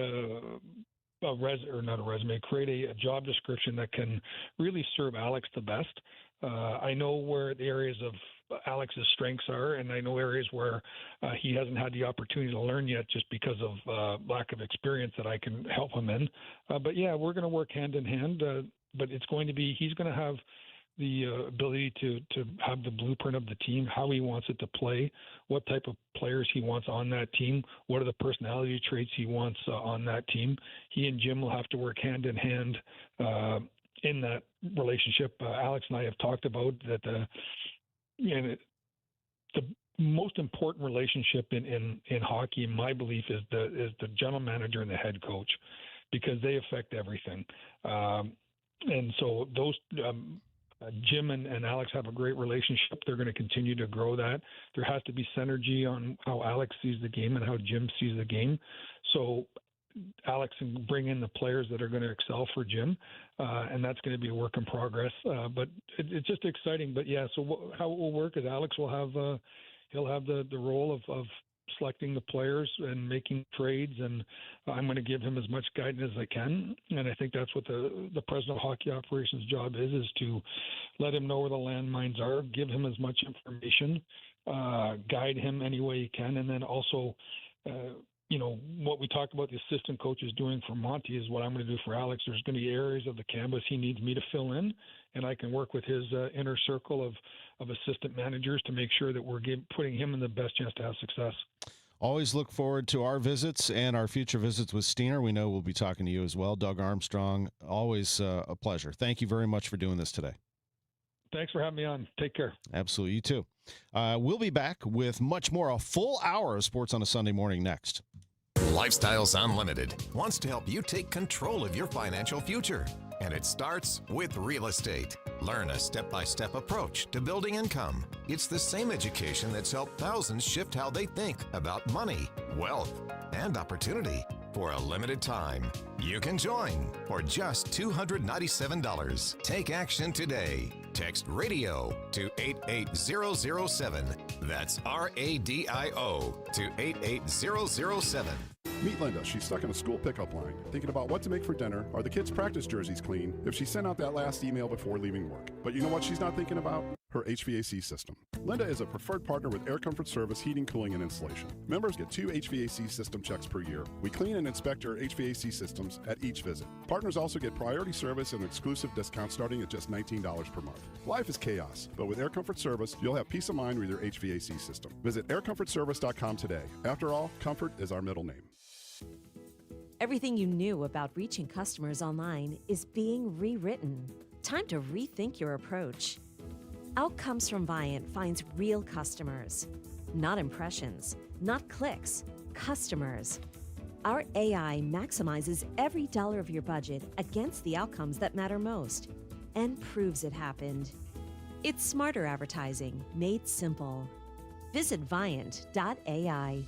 create a job description that can really serve Alex the best. I know where the areas of Alex's strengths are, and I know areas where he hasn't had the opportunity to learn yet just because of lack of experience that I can help him in. But yeah, we're going to work hand in hand. But it's going to be, he's going to have the ability to have the blueprint of the team, how he wants it to play, what type of players he wants on that team, what are the personality traits he wants on that team. He and Jim will have to work hand in hand in that relationship. Alex and I have talked about that the most important relationship in hockey, in my belief, is the general manager and the head coach, because they affect everything. And so those Jim and Alex have a great relationship. They're going to continue to grow that. There has to be synergy on how Alex sees the game and how Jim sees the game. So Alex can bring in the players that are going to excel for Jim, and that's going to be a work in progress. But it's just exciting. But yeah, so how it will work is Alex will have he'll have the role of selecting the players and making trades, and I'm going to give him as much guidance as I can. And I think that's what the president of hockey operations job is to let him know where the landmines are, give him as much information, guide him any way he can, and then also what we talked about the assistant coaches doing for Monty is what I'm going to do for Alex. There's going to be areas of the canvas he needs me to fill in, and I can work with his inner circle of assistant managers to make sure that we're putting him in the best chance to have success. Always look forward to our visits and our future visits with Steiner. We know we'll be talking to you as well. Doug Armstrong, always a pleasure. Thank you very much for doing this today. Thanks for having me on. Take care. Absolutely. You too. We'll be back with much more, a full hour of Sports on a Sunday Morning next. Lifestyles Unlimited wants to help you take control of your financial future. And it starts with real estate. Learn a step-by-step approach to building income. It's the same education that's helped thousands shift how they think about money, wealth, and opportunity. For a limited time, you can join for just $297. Take action today. Text RADIO to 88007. That's RADIO to 88007. Meet Linda. She's stuck in a school pickup line, thinking about what to make for dinner. Are the kids' practice jerseys clean? If she sent out that last email before leaving work. But you know what she's not thinking about? Her HVAC system. Linda is a preferred partner with Air Comfort Service Heating, Cooling, and Installation. Members get 2 HVAC system checks per year. We clean and inspect your HVAC systems at each visit. Partners also get priority service and exclusive discounts starting at just $19 per month. Life is chaos, but with Air Comfort Service, you'll have peace of mind with your HVAC system. Visit aircomfortservice.com today. After all, comfort is our middle name. Everything you knew about reaching customers online is being rewritten. Time to rethink your approach. Outcomes from Viant finds real customers, not impressions, not clicks, customers. Our AI maximizes every dollar of your budget against the outcomes that matter most and proves it happened. It's smarter advertising made simple. Visit Viant.ai.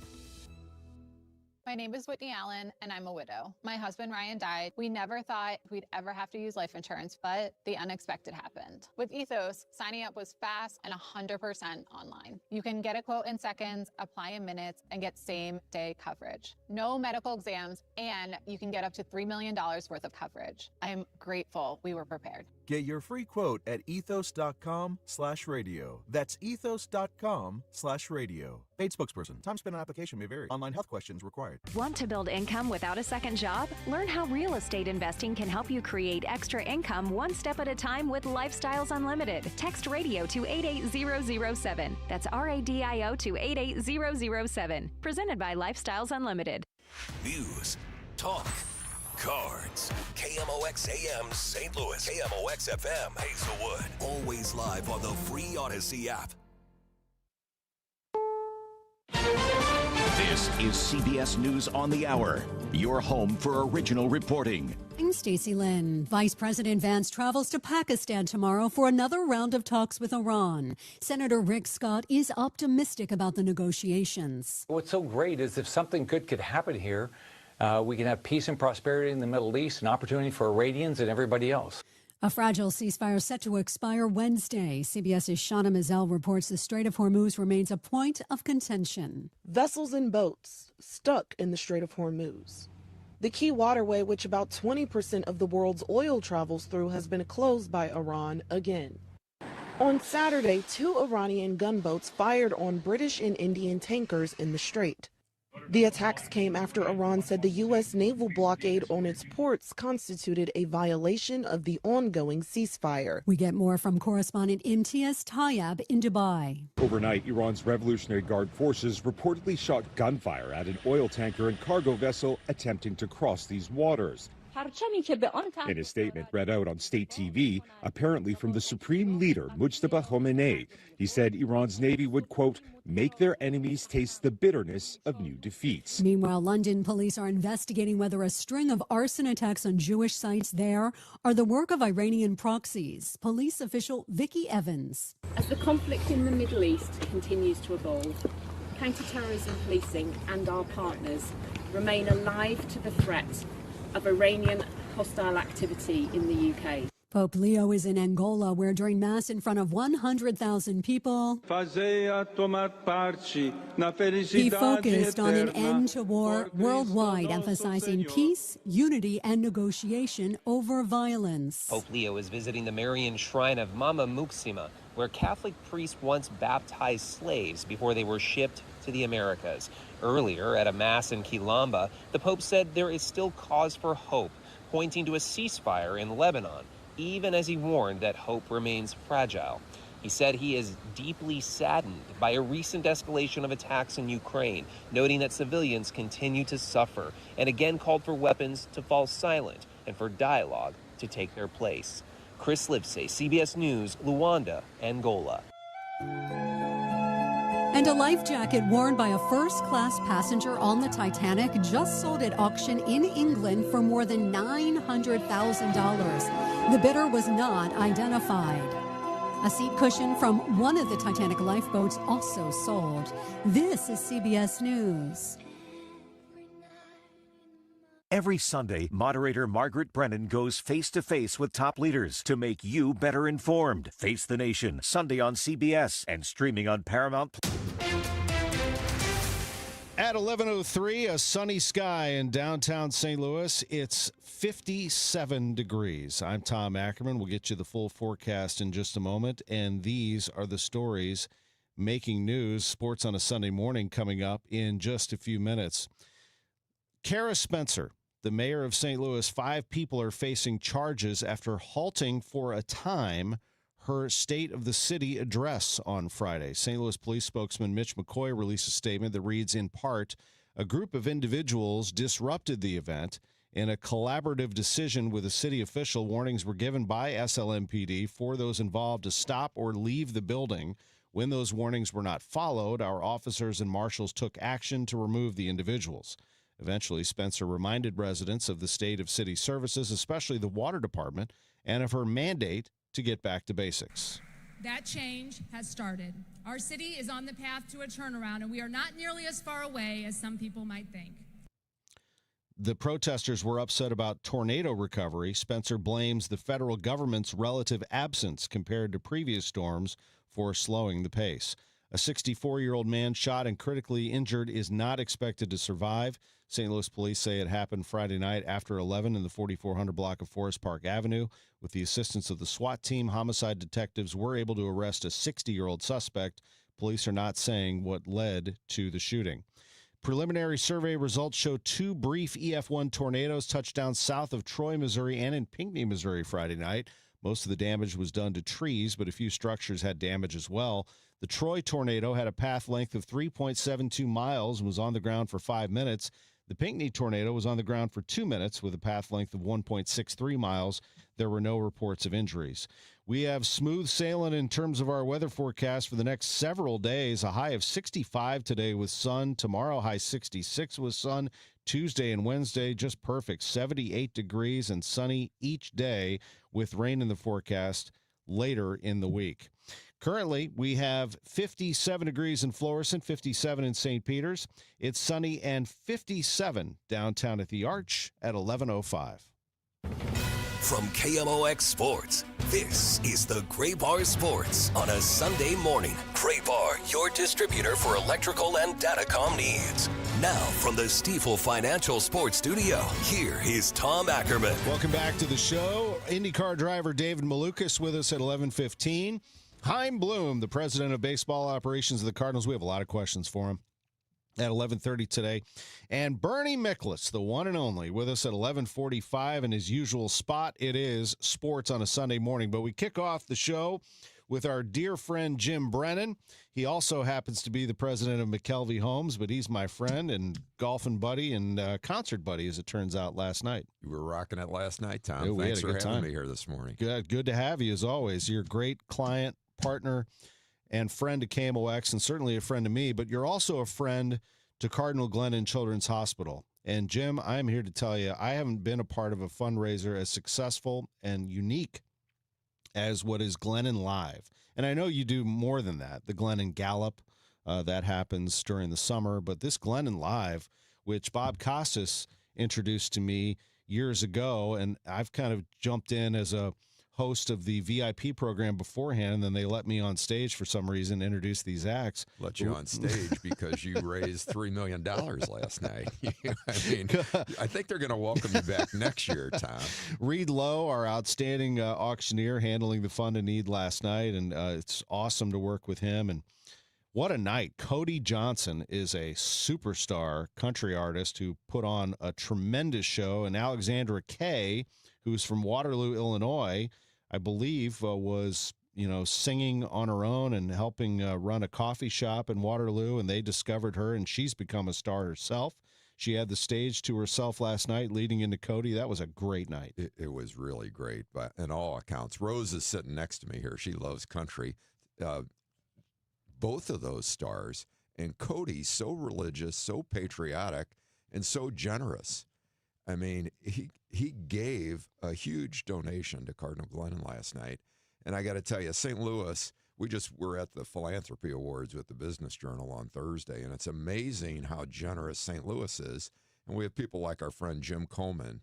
My name is Whitney Allen, and I'm a widow. My husband, Ryan, died. We never thought we'd ever have to use life insurance, but the unexpected happened. With Ethos, signing up was fast and 100% online. You can get a quote in seconds, apply in minutes, and get same-day coverage. No medical exams, and you can get up to $3 million worth of coverage. I'm grateful we were prepared. Get your free quote at ethos.com/radio. That's ethos.com/radio. Paid spokesperson. Time spent on application may vary. Online health questions required. Want to build income without a second job? Learn how real estate investing can help you create extra income one step at a time with Lifestyles Unlimited. Text radio to 88007. That's RADIO to 88007. Presented by Lifestyles Unlimited. News, talk, cards. KMOX AM St. Louis. KMOX FM Hazelwood. Always live on the free Odyssey app. The This is CBS News on the Hour, your home for original reporting. I'm Stacey Lynn. Vice President Vance travels to Pakistan tomorrow for another round of talks with Iran. Senator Rick Scott is optimistic about the negotiations. What's so great is if something good could happen here, we can have peace and prosperity in the Middle East, an opportunity for Iranians and everybody else. A fragile ceasefire set to expire Wednesday. CBS's Shana Mazel reports the Strait of Hormuz remains a point of contention. Vessels and boats stuck in the Strait of Hormuz. The key waterway, which about 20% of the world's oil travels through, has been closed by Iran again. On Saturday, 2 Iranian gunboats fired on British and Indian tankers in the strait. The attacks came after Iran said the U.S. naval blockade on its ports constituted a violation of the ongoing ceasefire. We get more from correspondent Imtiaz Tayyab in Dubai. Overnight, Iran's Revolutionary Guard forces reportedly shot gunfire at an oil tanker and cargo vessel attempting to cross these waters. In a statement read out on state TV, apparently from the supreme leader, Mujtaba Khomeini, he said Iran's Navy would, quote, make their enemies taste the bitterness of new defeats. Meanwhile, London police are investigating whether a string of arson attacks on Jewish sites there are the work of Iranian proxies. Police official Vicky Evans. As the conflict in the Middle East continues to evolve, counter-terrorism policing and our partners remain alive to the threat of Iranian hostile activity in the UK. Pope Leo is in Angola, where during Mass in front of 100,000 people, he focused on an end to war worldwide, emphasizing peace, unity, and negotiation over violence. Pope Leo is visiting the Marian shrine of Mama Muxima, where Catholic priests once baptized slaves before they were shipped to the Americas. Earlier, at a Mass in Quilamba, the Pope said there is still cause for hope, pointing to a ceasefire in Lebanon, even as he warned that hope remains fragile. He said he is deeply saddened by a recent escalation of attacks in Ukraine, noting that civilians continue to suffer, and again called for weapons to fall silent and for dialogue to take their place. Chris Livesay, CBS News, Luanda, Angola. And a life jacket worn by a first-class passenger on the Titanic just sold at auction in England for more than $900,000. The bidder was not identified. A seat cushion from one of the Titanic lifeboats also sold. This is CBS News. Every Sunday, moderator Margaret Brennan goes face-to-face with top leaders to make you better informed. Face the Nation, Sunday on CBS and streaming on Paramount. At 11:03, a sunny sky in downtown St. Louis. It's 57 degrees. I'm Tom Ackerman. We'll get you the full forecast in just a moment. And these are the stories making news. Sports on a Sunday morning coming up in just a few minutes. Kara Spencer, the mayor of St. Louis, 5 people are facing charges after halting for a time her State of the City address on Friday. St. Louis Police spokesman Mitch McCoy released a statement that reads, in part, a group of individuals disrupted the event. In a collaborative decision with a city official, warnings were given by SLMPD for those involved to stop or leave the building. When those warnings were not followed, our officers and marshals took action to remove the individuals. Eventually, Spencer reminded residents of the state of city services, especially the water department, and of her mandate to get back to basics. That change has started. Our city is on the path to a turnaround, and we are not nearly as far away as some people might think. The protesters were upset about tornado recovery. Spencer blames the federal government's relative absence compared to previous storms for slowing the pace. A 64-year-old man shot and critically injured is not expected to survive. St. Louis police say it happened Friday night after 11 in the 4400 block of Forest Park Avenue. With the assistance of the SWAT team, homicide detectives were able to arrest a 60-year-old suspect. Police are not saying what led to the shooting. Preliminary survey results show 2 brief EF1 tornadoes touched down south of Troy, Missouri, and in Pinckney, Missouri Friday night. Most of the damage was done to trees, but a few structures had damage as well. The Troy tornado had a path length of 3.72 miles and was on the ground for 5 minutes. The Pinckney tornado was on the ground for 2 minutes with a path length of 1.63 miles. There were no reports of injuries. We have smooth sailing in terms of our weather forecast for the next several days. A high of 65 today with sun. Tomorrow, high 66 with sun. Tuesday and Wednesday, just perfect. 78 degrees and sunny each day with rain in the forecast later in the week. Currently, we have 57 degrees in Florissant, 57 in St. Peters. It's sunny and 57 downtown at the Arch at 11:05. From KMOX Sports, this is the Gray Bar Sports on a Sunday morning. Gray Bar, your distributor for electrical and datacom needs. Now from the Stifel Financial Sports Studio, here is Tom Ackerman. Welcome back to the show. IndyCar driver David Malukas with us at 11:15. Chaim Bloom, the president of baseball operations of the Cardinals. We have a lot of questions for him at 11:30 today. And Bernie Miklasz, the one and only, with us at 11:45 in his usual spot. It is sports on a Sunday morning. But we kick off the show with our dear friend Jim Brennan. He also happens to be the president of Mckelvey Homes, but he's my friend and golfing buddy and concert buddy, as it turns out, last night. You were rocking it last night, Tom. Yeah, Thanks for having me here this morning. Good to have you, as always. You're a great client, partner, and friend to KMOX, and certainly a friend to me, but you're also a friend to Cardinal Glennon Children's Hospital. And Jim, I'm here to tell you, I haven't been a part of a fundraiser as successful and unique as what is Glennon Live. And I know you do more than that. The Glennon Gallop, that happens during the summer, but this Glennon Live, which Bob Costas introduced to me years ago, and I've kind of jumped in as a host of the VIP program beforehand, and then they let me on stage for some reason, introduce these acts. Let you on stage because you raised $3 million last night. I mean, I think they're going to welcome you back next year, Tom. Reed Lowe, our outstanding auctioneer, handling the fund and need last night, and it's awesome to work with him. And what a night. Cody Johnson is a superstar country artist who put on a tremendous show, and Alexandra Kay, who's from Waterloo, Illinois, I believe was, singing on her own and helping run a coffee shop in Waterloo, and they discovered her, and she's become a star herself. She had the stage to herself last night leading into Cody. That was a great night. It was really great, but in all accounts. Rose is sitting next to me here. She loves country. Both of those stars, and Cody, so religious, so patriotic, and so generous. I mean, he gave a huge donation to Cardinal Glennon last night. And I got to tell you, St. Louis, we just were at the Philanthropy Awards with the Business Journal on Thursday, and it's amazing how generous St. Louis is. And we have people like our friend Jim Coleman.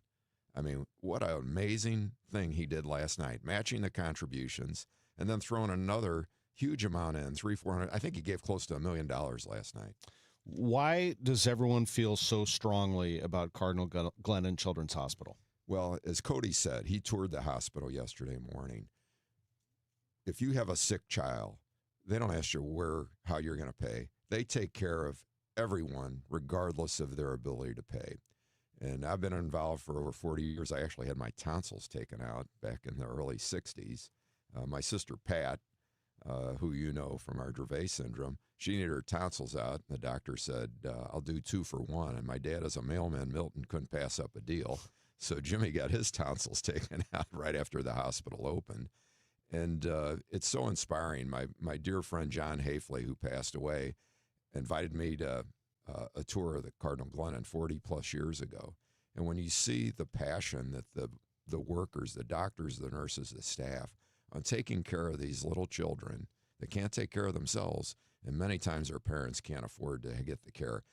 I mean, what an amazing thing he did last night, matching the contributions and then throwing another huge amount in, $300-400. I think he gave close to $1 million last night. Why does everyone feel so strongly about Cardinal Glennon Children's Hospital? Well, as Cody said, he toured the hospital yesterday morning. If you have a sick child, they don't ask you how you're going to pay. They take care of everyone, regardless of their ability to pay. And I've been involved for over 40 years. I actually had my tonsils taken out back in the early 60s. My sister, Pat, who you know from our Dravet syndrome, she needed her tonsils out. And the doctor said, I'll do 2 for 1. And my dad, as a mailman, Milton, couldn't pass up a deal. So Jimmy got his tonsils taken out right after the hospital opened. And it's so inspiring. My dear friend John Hafley, who passed away, invited me to a tour of the Cardinal Glennon 40-plus years ago. And when you see the passion that the workers, the doctors, the nurses, the staff, on taking care of these little children that can't take care of themselves, and many times their parents can't afford to get the care.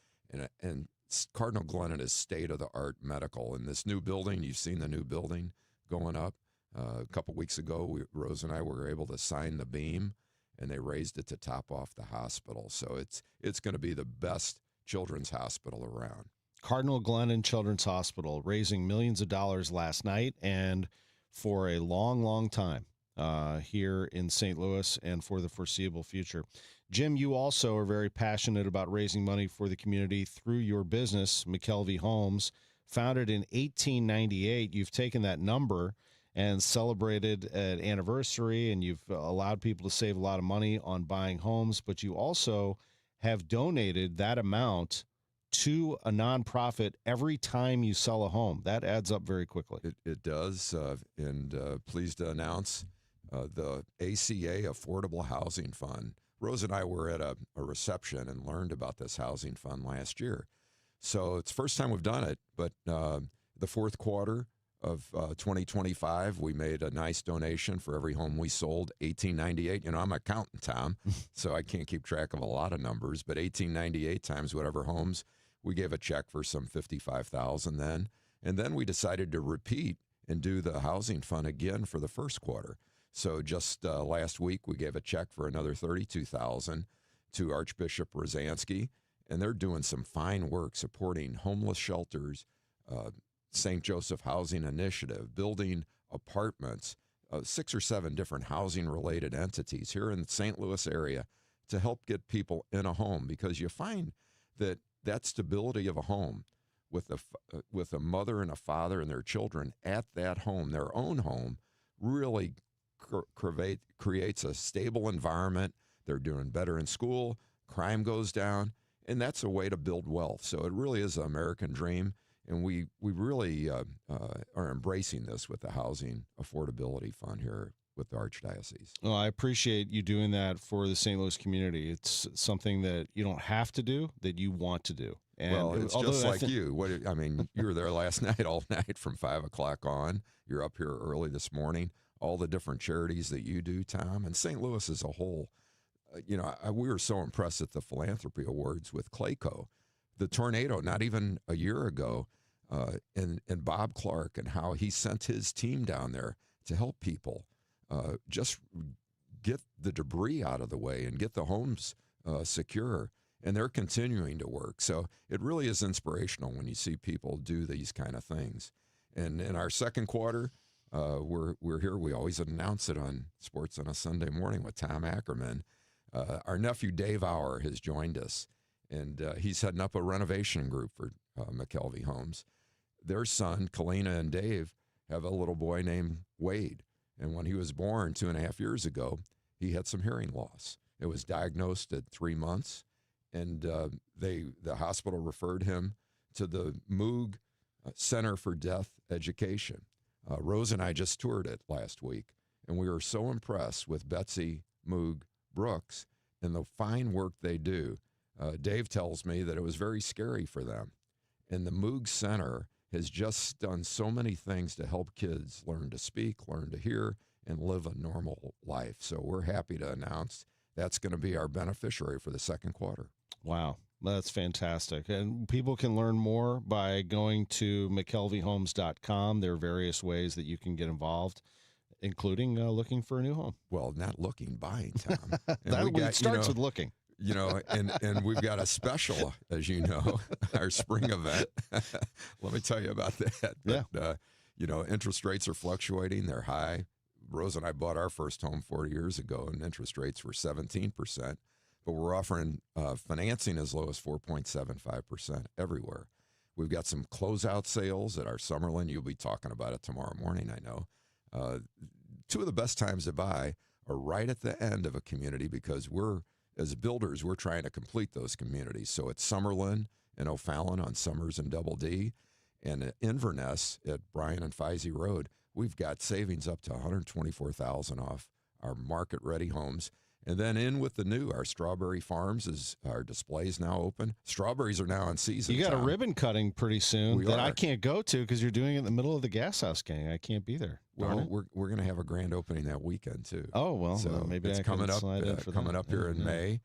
And Cardinal Glennon is state-of-the-art medical. In this new building, you've seen the new building going up. A couple weeks ago, Rose and I were able to sign the beam, and they raised it to top off the hospital. So it's going to be the best children's hospital around. Cardinal Glennon Children's Hospital raising millions of dollars last night and for a long, long time here in St. Louis and for the foreseeable future. Jim, you also are very passionate about raising money for the community through your business, Mckelvey Homes. Founded in 1898, you've taken that number and celebrated an anniversary, and you've allowed people to save a lot of money on buying homes, but you also have donated that amount to a nonprofit every time you sell a home. That adds up very quickly. It does, and pleased to announce the ACA Affordable Housing Fund. Rose and I were at a reception and learned about this housing fund last year. So it's the first time we've done it, but the fourth quarter of 2025, we made a nice donation for every home we sold, $18.98. You know, I'm an accountant, Tom, so I can't keep track of a lot of numbers, but $18.98 times whatever homes, we gave a check for some $55,000 then. And then we decided to repeat and do the housing fund again for the first quarter. So just last week, we gave a check for another $32,000 to Archbishop Rosansky, and they're doing some fine work supporting homeless shelters, St. Joseph Housing Initiative, building apartments, 6 or 7 different housing-related entities here in the St. Louis area to help get people in a home, because you find that stability of a home with a mother and a father and their children at that home, their own home, really creates a stable environment. They're doing better in school, crime goes down, and that's a way to build wealth. So it really is an American dream, and we really are embracing this with the Housing Affordability Fund here with the Archdiocese. Well, I appreciate you doing that for the St. Louis community. It's something that you don't have to do, that you want to do. And well, it's just like you. You were there last night, all night from 5 o'clock on. You're up here early this morning. All the different charities that you do, Tom, and St. Louis as a whole. We were so impressed at the Philanthropy Awards with Clayco, the tornado, not even a year ago, and Bob Clark, and how he sent his team down there to help people just get the debris out of the way and get the homes secure. And they're continuing to work. So it really is inspirational when you see people do these kind of things. And in our second quarter, we're here. We always announce it on Sports on a Sunday Morning with Tom Ackerman. Our nephew Dave Auer has joined us, and he's heading up a renovation group for Mckelvey Homes. Their son, Kalina and Dave, have a little boy named Wade. And when he was born 2.5 years ago, he had some hearing loss. It was diagnosed at 3 months. And the hospital referred him to the Moog Center for Deaf Education. Rose and I just toured it last week, and we were so impressed with Betsy Moog Brooks and the fine work they do. Dave tells me that it was very scary for them. And the Moog Center has just done so many things to help kids learn to speak, learn to hear, and live a normal life. So we're happy to announce that's going to be our beneficiary for the second quarter. Wow, that's fantastic. And people can learn more by going to mckelveyhomes.com. There are various ways that you can get involved, including looking for a new home. Well, not looking, buying, Tom. It starts with looking. And we've got a special, as you know, our spring event. Let me tell you about that. But, interest rates are fluctuating. They're high. Rose and I bought our first home 40 years ago, and interest rates were 17%. But we're offering financing as low as 4.75% everywhere. We've got some closeout sales at our Summerlin. You'll be talking about it tomorrow morning, I know. Two of the best times to buy are right at the end of a community, because as builders, we're trying to complete those communities. So it's Summerlin and O'Fallon on Summers and Double D, and at Inverness at Bryan and Feisey Road, we've got savings up to $124,000 off our market-ready homes. And then in with the new, our Strawberry Farms our displays now open. Strawberries are now in season. You got a ribbon cutting pretty soon that I can't go to because you're doing it in the middle of the Gas House Gang. I can't be there. Well, we're going to have a grand opening that weekend too. Oh well, so maybe it's I coming can up. slide in for coming that. up here in May,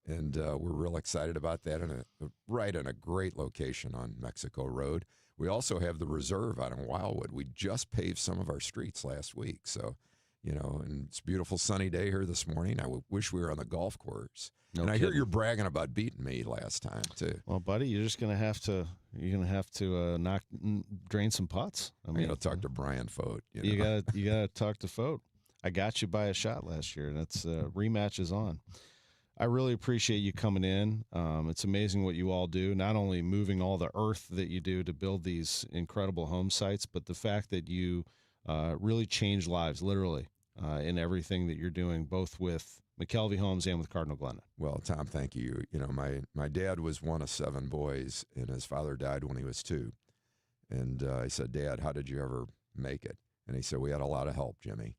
and we're real excited about that. And right in a great location on Mexico Road. We also have the Reserve out in Wildwood. We just paved some of our streets last week, so. And it's a beautiful sunny day here this morning. I wish we were on the golf course. No and I kidding. hear you're bragging about beating me last time too. Well, buddy, you're just gonna have to. You're gonna have to drain some putts. I'm gonna talk to Brian Fote. You gotta talk to Fote. I got you by a shot last year, and that's rematch is on. I really appreciate you coming in. It's amazing what you all do. Not only moving all the earth that you do to build these incredible home sites, but the fact that you really change lives, literally, in everything that you're doing, both with Mckelvey Homes and with Cardinal Glennon. Well, Tom, thank you. My dad was one of 7 boys, and his father died when he was 2. And I said, Dad, how did you ever make it? And he said, we had a lot of help, Jimmy.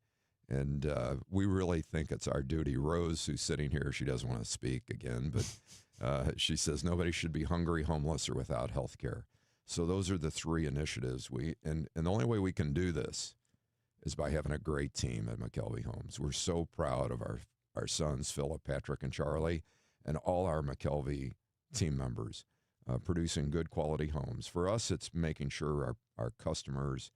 And we really think it's our duty. Rose, who's sitting here, she doesn't want to speak again, but she says nobody should be hungry, homeless, or without health care. So those are the three initiatives. And the only way we can do this is by having a great team at Mckelvey Homes. We're so proud of our sons, Philip, Patrick, and Charlie, and all our Mckelvey team members producing good quality homes. For us, it's making sure our customers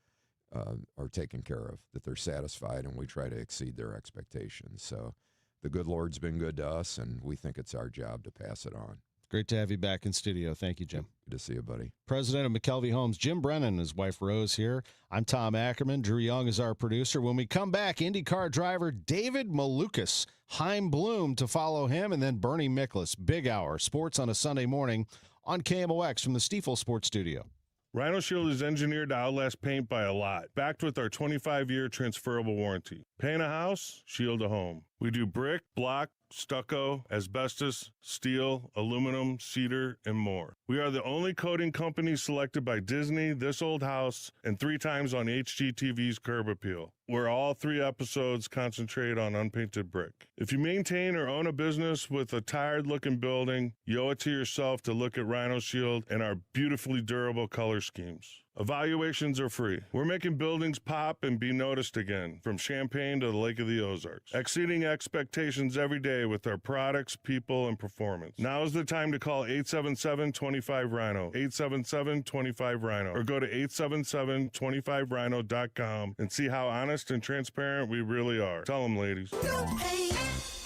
are taken care of, that they're satisfied, and we try to exceed their expectations. So the good Lord's been good to us, and we think it's our job to pass it on. Great to have you back in studio. Thank you, Jim. Good to see you, buddy. President of Mckelvey Homes, Jim Brennan, and his wife Rose here. I'm Tom Ackerman. Drew Young is our producer. When we come back, IndyCar driver David Malukas, Chaim Bloom to follow him, and then Bernie Miklasz. Big hour. Sports on a Sunday morning on KMOX from the Stiefel Sports Studio. Rhino Shield is engineered to outlast paint by a lot, backed with our 25-year transferable warranty. Paint a house, shield a home. We do brick, block, stucco, asbestos, steel, aluminum, cedar, and more. We are the only coating company selected by Disney, This Old House, and 3 times on HGTV's Curb Appeal, where all 3 episodes concentrate on unpainted brick. If you maintain or own a business with a tired-looking building, you owe it to yourself to look at Rhino Shield and our beautifully durable color schemes. Evaluations are free. We're making buildings pop and be noticed again, from Champaign to the Lake of the Ozarks, exceeding expectations every day with our products, people, and performance. Now is the time to call 877-25-RHINO, 877-25-RHINO, or go to 877-25rhino.com and see how honest and transparent we really are. Tell them, ladies. Don't paint,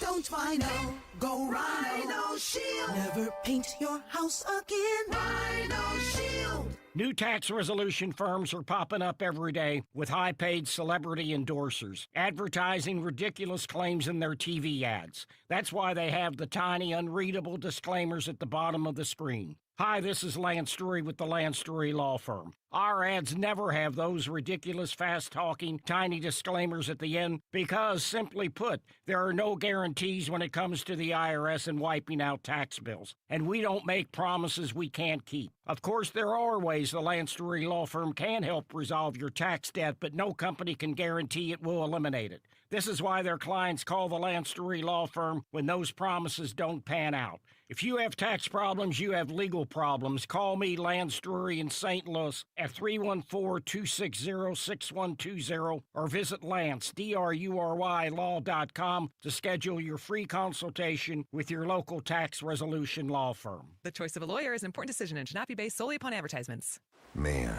don't Rhino, go Rhino Shield. Never paint your house again. Rhino Shield. New tax resolution firms are popping up every day with high-paid celebrity endorsers, advertising ridiculous claims in their TV ads. That's why they have the tiny, unreadable disclaimers at the bottom of the screen. Hi, this is Lance Drury with the Lance Drury Law Firm. Our ads never have those ridiculous, fast-talking, tiny disclaimers at the end because, simply put, there are no guarantees when it comes to the IRS and wiping out tax bills. And we don't make promises we can't keep. Of course, there are ways the Lance Drury Law Firm can help resolve your tax debt, but no company can guarantee it will eliminate it. This is why their clients call the Lance Drury Law Firm when those promises don't pan out. If you have tax problems, you have legal problems, call me, Lance Drury in St. Louis, at 314-260-6120 or visit Lance, DRURYlaw.com to schedule your free consultation with your local tax resolution law firm. The choice of a lawyer is an important decision and should not be based solely upon advertisements. Man,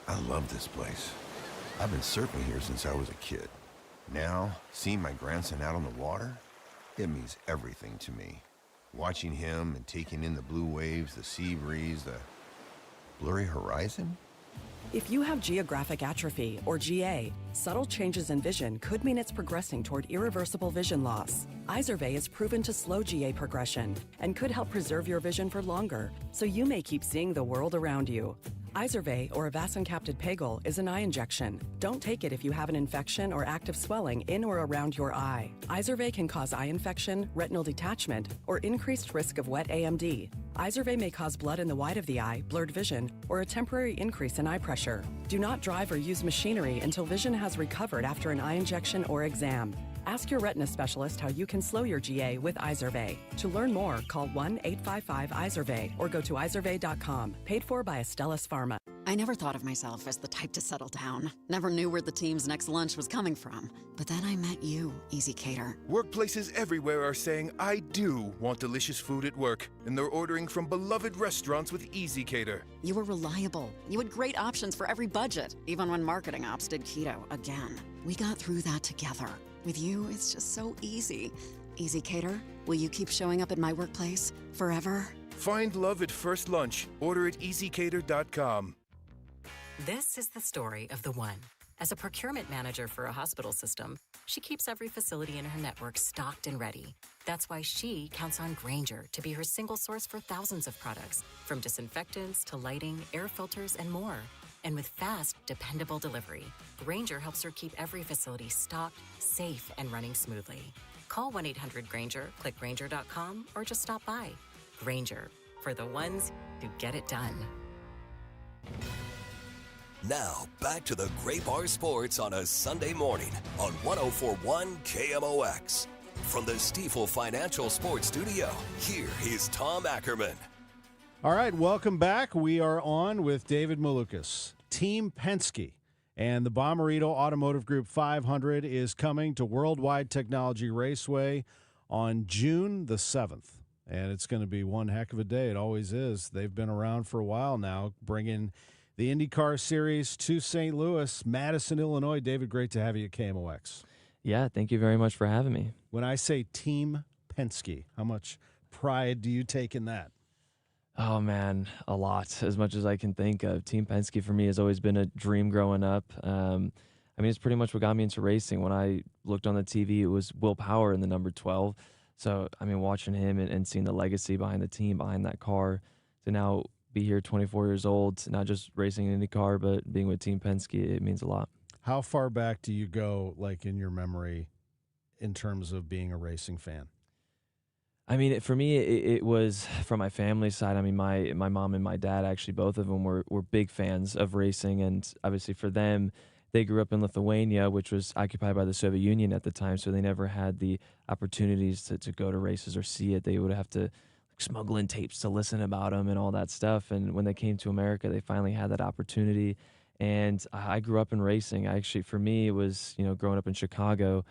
I love this place. I've been surfing here since I was a kid. Now, seeing my grandson out on the water, it means everything to me. Watching him and taking in the blue waves, the sea breeze, the blurry horizon. If you have geographic atrophy, or GA, subtle changes in vision could mean it's progressing toward irreversible vision loss. Izervay is proven to slow GA progression and could help preserve your vision for longer, so you may keep seeing the world around you. Izervay, or avacincaptad pegol, is an eye injection. Don't take it if you have an infection or active swelling in or around your eye. Izervay can cause eye infection, retinal detachment, or increased risk of wet AMD. Izervay may cause blood in the white of the eye, blurred vision, or a temporary increase in eye pressure. Do not drive or use machinery until vision has recovered after an eye injection or exam. Ask your retina specialist how you can slow your GA with Izervay. To learn more, call 1-855-IZERVAY or go to izervay.com. Paid for by Astellas Pharma. I never thought of myself as the type to settle down. Never knew where the team's next lunch was coming from. But then I met you, Easy Cater. Workplaces everywhere are saying, I do want delicious food at work. And they're ordering from beloved restaurants with Easy Cater. You were reliable. You had great options for every budget, even when marketing ops did keto again. We got through that together. With you, it's just so easy. Easy Cater, will you keep showing up at my workplace forever? Find love at first lunch. Order at easycater.com. This is the story of the one. As a procurement manager for a hospital system, she keeps every facility in her network stocked and ready. That's why she counts on Grainger to be her single source for thousands of products, from disinfectants to lighting, air filters, and more. And with fast, dependable delivery, Grainger helps her keep every facility stocked, safe, and running smoothly. Call 1-800-GRAINGER, click Grainger.com, or just stop by. Grainger, for the ones who get it done. Now, back to the Great Bar Sports on a Sunday morning on 104.1 KMOX. From the Stifel Financial Sports Studio, here is Tom Ackerman. All right, welcome back. We are on with David Malukas. Team Penske and the Bommarito Automotive Group 500 is coming to Worldwide Technology Raceway on June the 7th. And it's going to be one heck of a day. It always is. They've been around for a while now, bringing the IndyCar Series to St. Louis, Madison, Illinois. David, great to have you at KMOX. Yeah, thank you very much for having me. When I say Team Penske, how much pride do you take in that? Oh, man, a lot, as much as I can think of. Team Penske for me has always been a dream growing up. I mean, it's pretty much what got me into racing. When I looked on the TV, it was Will Power in the number 12. So, I mean, watching him and seeing the legacy behind the team, behind that car, to now be here 24 years old, not just racing in IndyCar, but being with Team Penske, it means a lot. How far back do you go, like in your memory, in terms of being a racing fan? I mean, for me, it was from my family side. I mean, my mom and my dad, actually, both of them were big fans of racing. And obviously for them, they grew up in Lithuania, which was occupied by the Soviet Union at the time. So they never had the opportunities to go to races or see it. They would have to smuggle in tapes to listen about them and all that stuff. And when they came to America, they finally had that opportunity. And I grew up in racing. Actually, for me, it was, growing up in Chicago,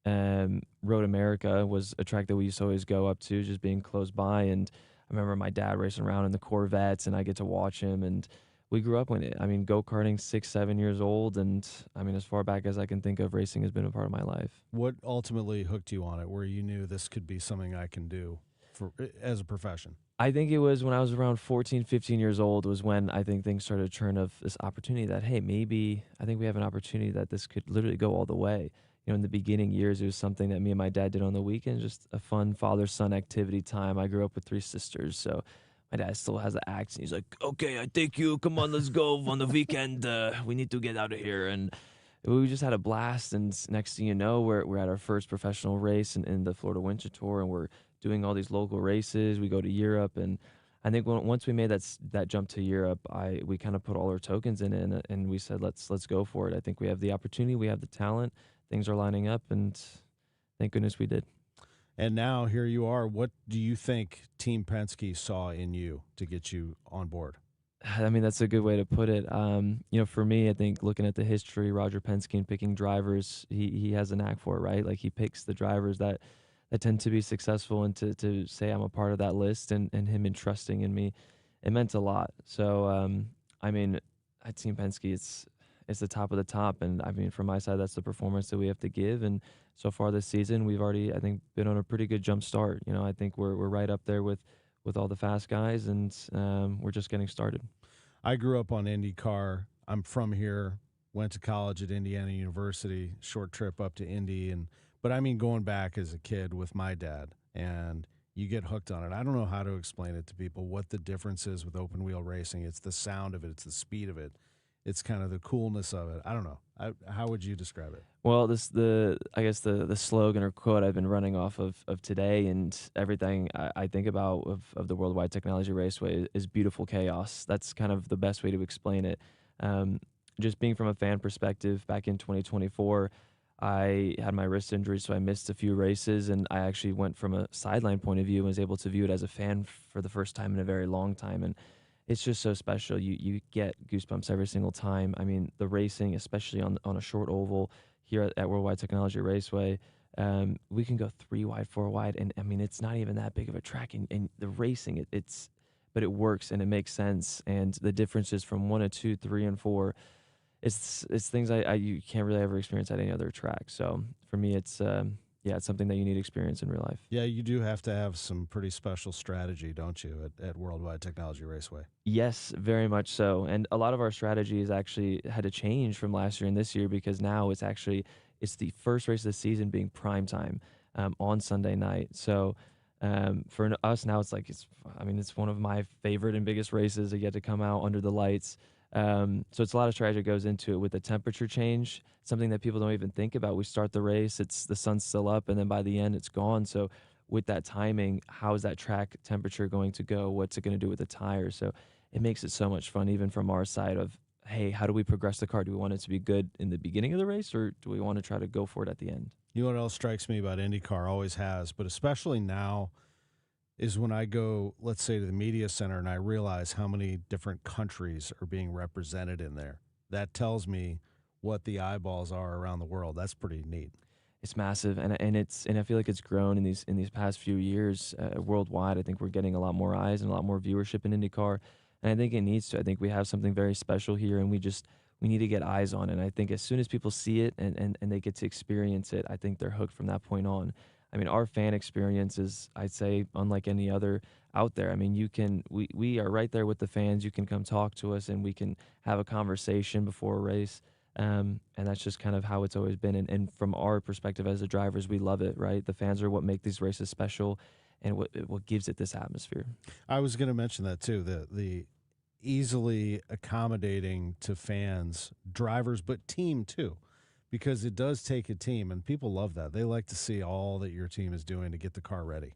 Road America was a track that we used to always go up to, just being close by. And I remember my dad racing around in the Corvettes, and I get to watch him. And we grew up with it. I mean, go-karting 6, 7 years old. And I mean, as far back as I can think of, racing has been a part of my life. What ultimately hooked you on it, where you knew this could be something I can do as a profession? I think it was when I was around 14, 15 years old was when I think things started to turn of this opportunity that, hey, maybe I think we have an opportunity that this could literally go all the way. In the beginning years, it was something that me and my dad did on the weekend, just a fun father-son activity time. I grew up with 3 sisters, so my dad still has an accent. He's like, okay, I take you. Come on, let's go on the weekend. We need to get out of here. And we just had a blast. And next thing you know, we're at our first professional race in the Florida Winter Tour, and we're doing all these local races. We go to Europe, and I think once we made that jump to Europe, we kind of put all our tokens in it, and we said, let's go for it. I think we have the opportunity, we have the talent, things are lining up, and thank goodness we did. And now here you are. What do you think Team Penske saw in you to get you on board? I mean, that's a good way to put it. For me, I think looking at the history, Roger Penske and picking drivers, he has a knack for it, right? Like, he picks the drivers that tend to be successful, and to say I'm a part of that list and him entrusting in me, it meant a lot. So, I mean, at Team Penske, it's the top of the top. And I mean, from my side, that's the performance that we have to give. And so far this season, we've already, I think, been on a pretty good jump start. I think we're right up there with all the fast guys, and we're just getting started. I grew up on IndyCar. I'm from here, went to college at Indiana University, short trip up to Indy. But I mean, going back as a kid with my dad, and you get hooked on it. I don't know how to explain it to people, what the difference is with open wheel racing. It's the sound of it. It's the speed of it. It's kind of the coolness of it. I don't know. How would you describe it? Well, I guess the slogan or quote I've been running off of today, and everything I think about of the Worldwide Technology Raceway is beautiful chaos. That's kind of the best way to explain it. Just being from a fan perspective, back in 2024, I had my wrist injury, so I missed a few races, and I actually went from a sideline point of view and was able to view it as a fan for the first time in a very long time. And it's just so special. You get goosebumps every single time. I mean, the racing, especially on a short oval here at Worldwide Technology Raceway, we can go 3 wide, 4 wide, and I mean, it's not even that big of a track. And the racing, but it works and it makes sense. And the differences from 1 and 2, 3 and 4, it's things you can't really ever experience at any other track. So for me, it's something that you need to experience in real life. Yeah, you do have to have some pretty special strategy, don't you, at Worldwide Technology Raceway? Yes, very much so. And a lot of our strategies actually had to change from last year and this year, because now it's the first race of the season being prime time on Sunday night. So for us now, it's one of my favorite and biggest races to get to come out under the lights. So it's a lot of strategy that goes into it with the temperature change, something that people don't even think about. We start the race, the sun's still up, and then by the end it's gone. So with that timing, how is that track temperature going to go? What's it going to do with the tires? So it makes it so much fun, even from our side of hey, how do we progress the car? Do we want it to be good in the beginning of the race, or do we want to try to go for it at the end? You know what else strikes me about IndyCar, always has, but especially now, is when I go, let's say, to the media center and I realize how many different countries are being represented in there. That tells me what the eyeballs are around the world. That's pretty neat. It's massive, and I feel like it's grown in these past few years worldwide. I think we're getting a lot more eyes and a lot more viewership in IndyCar, and I think it needs to. I think we have something very special here, and we need to get eyes on it. And I think as soon as people see it and they get to experience it, I think they're hooked from that point on. I mean, our fan experience is, I'd say, unlike any other out there. I mean, we are right there with the fans. You can come talk to us, and we can have a conversation before a race. And that's just kind of how it's always been. And from our perspective as the drivers, we love it, right? The fans are what make these races special and what gives it this atmosphere. I was going to mention that too, the easily accommodating to fans, drivers, but team too, because it does take a team, and people love that. They like to see all that your team is doing to get the car ready.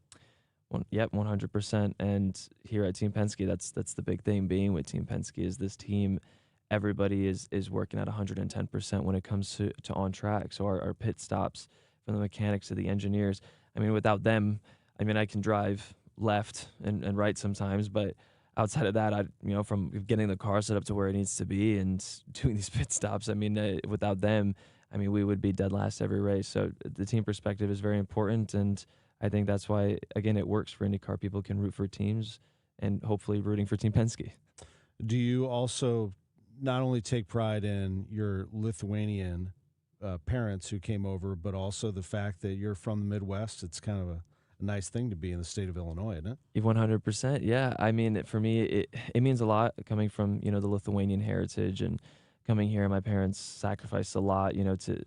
Yep, 100%. And here at Team Penske, that's the big thing. Being with Team Penske is this team. Everybody is working at 110% when it comes to on track. So our pit stops, from the mechanics to the engineers. I mean, without them, I mean, I can drive left and right sometimes, but outside of that, from getting the car set up to where it needs to be and doing these pit stops, I mean, without them, I mean, we would be dead last every race. So the team perspective is very important, and I think that's why, again, it works for IndyCar. People can root for teams, and hopefully rooting for Team Penske. Do you also not only take pride in your Lithuanian parents who came over, but also the fact that you're from the Midwest? It's kind of a nice thing to be in the state of Illinois, isn't it? 100%, yeah. I mean, for me, it means a lot coming from, the Lithuanian heritage, and coming here. My parents sacrificed a lot,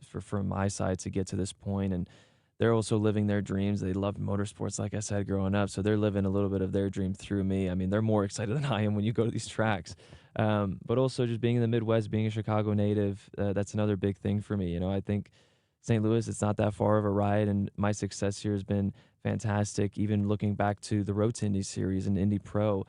from my side to get to this point, and they're also living their dreams. They loved motorsports, like I said, growing up, so they're living a little bit of their dream through me. I mean, they're more excited than I am when you go to these tracks. But also just being in the Midwest, being a Chicago native, that's another big thing for me. I think St. Louis, it's not that far of a ride, and my success here has been fantastic. Even looking back to the Road to Indy Series and Indy Pro,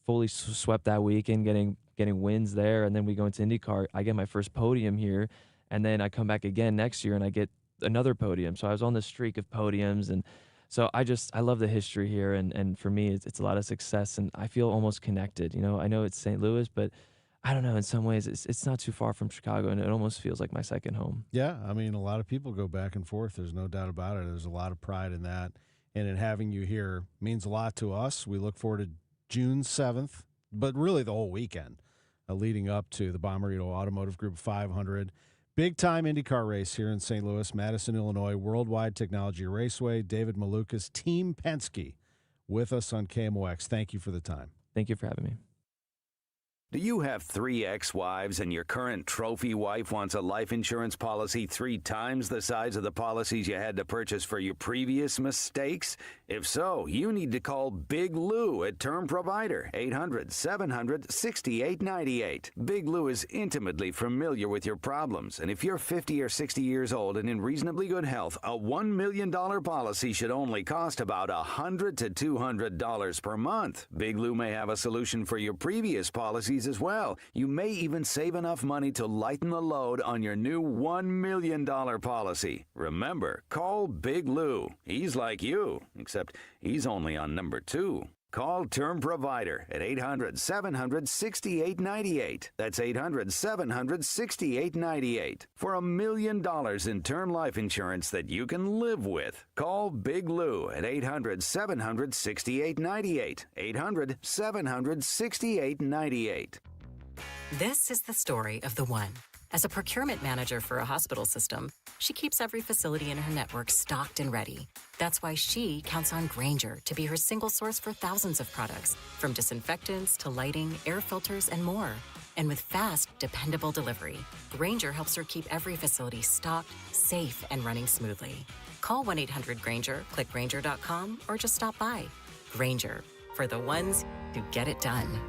fully swept that weekend, getting wins there, and then we go into IndyCar. I get my first podium here, and then I come back again next year and I get another podium. So I was on the streak of podiums, and so I love the history here, and for me, it's a lot of success, and I feel almost connected. I know it's St. Louis, but I don't know, in some ways, it's not too far from Chicago, and it almost feels like my second home. Yeah, I mean, a lot of people go back and forth. There's no doubt about it. There's a lot of pride in that, and in having you here means a lot to us. We look forward to June 7th, but really the whole weekend leading up to the Bommarito Automotive Group 500. Big-time IndyCar race here in St. Louis, Madison, Illinois, Worldwide Technology Raceway. David Malukas, Team Penske, with us on KMOX. Thank you for the time. Thank you for having me. Do you have 3 ex-wives and your current trophy wife wants a life insurance policy 3 times the size of the policies you had to purchase for your previous mistakes? If so, you need to call Big Lou at Term Provider, 800-700-6898. Big Lou is intimately familiar with your problems, and if you're 50 or 60 years old and in reasonably good health, a $1 million policy should only cost about $100 to $200 per month. Big Lou may have a solution for your previous policies as well. You may even save enough money to lighten the load on your new $1 million policy. Remember, call Big Lou. He's like you, except he's only on number 2. Call Term Provider at 800-700-6898. That's 800-700-6898. For $1 million in term life insurance that you can live with. Call Big Lou at 800-700-6898. 800-700-6898. This is the story of the one. As a procurement manager for a hospital system, she keeps every facility in her network stocked and ready. That's why she counts on Grainger to be her single source for thousands of products, from disinfectants to lighting, air filters, and more. And with fast, dependable delivery, Grainger helps her keep every facility stocked, safe, and running smoothly. Call 1-800-GRAINGER, click Grainger.com, or just stop by. Grainger, for the ones who get it done.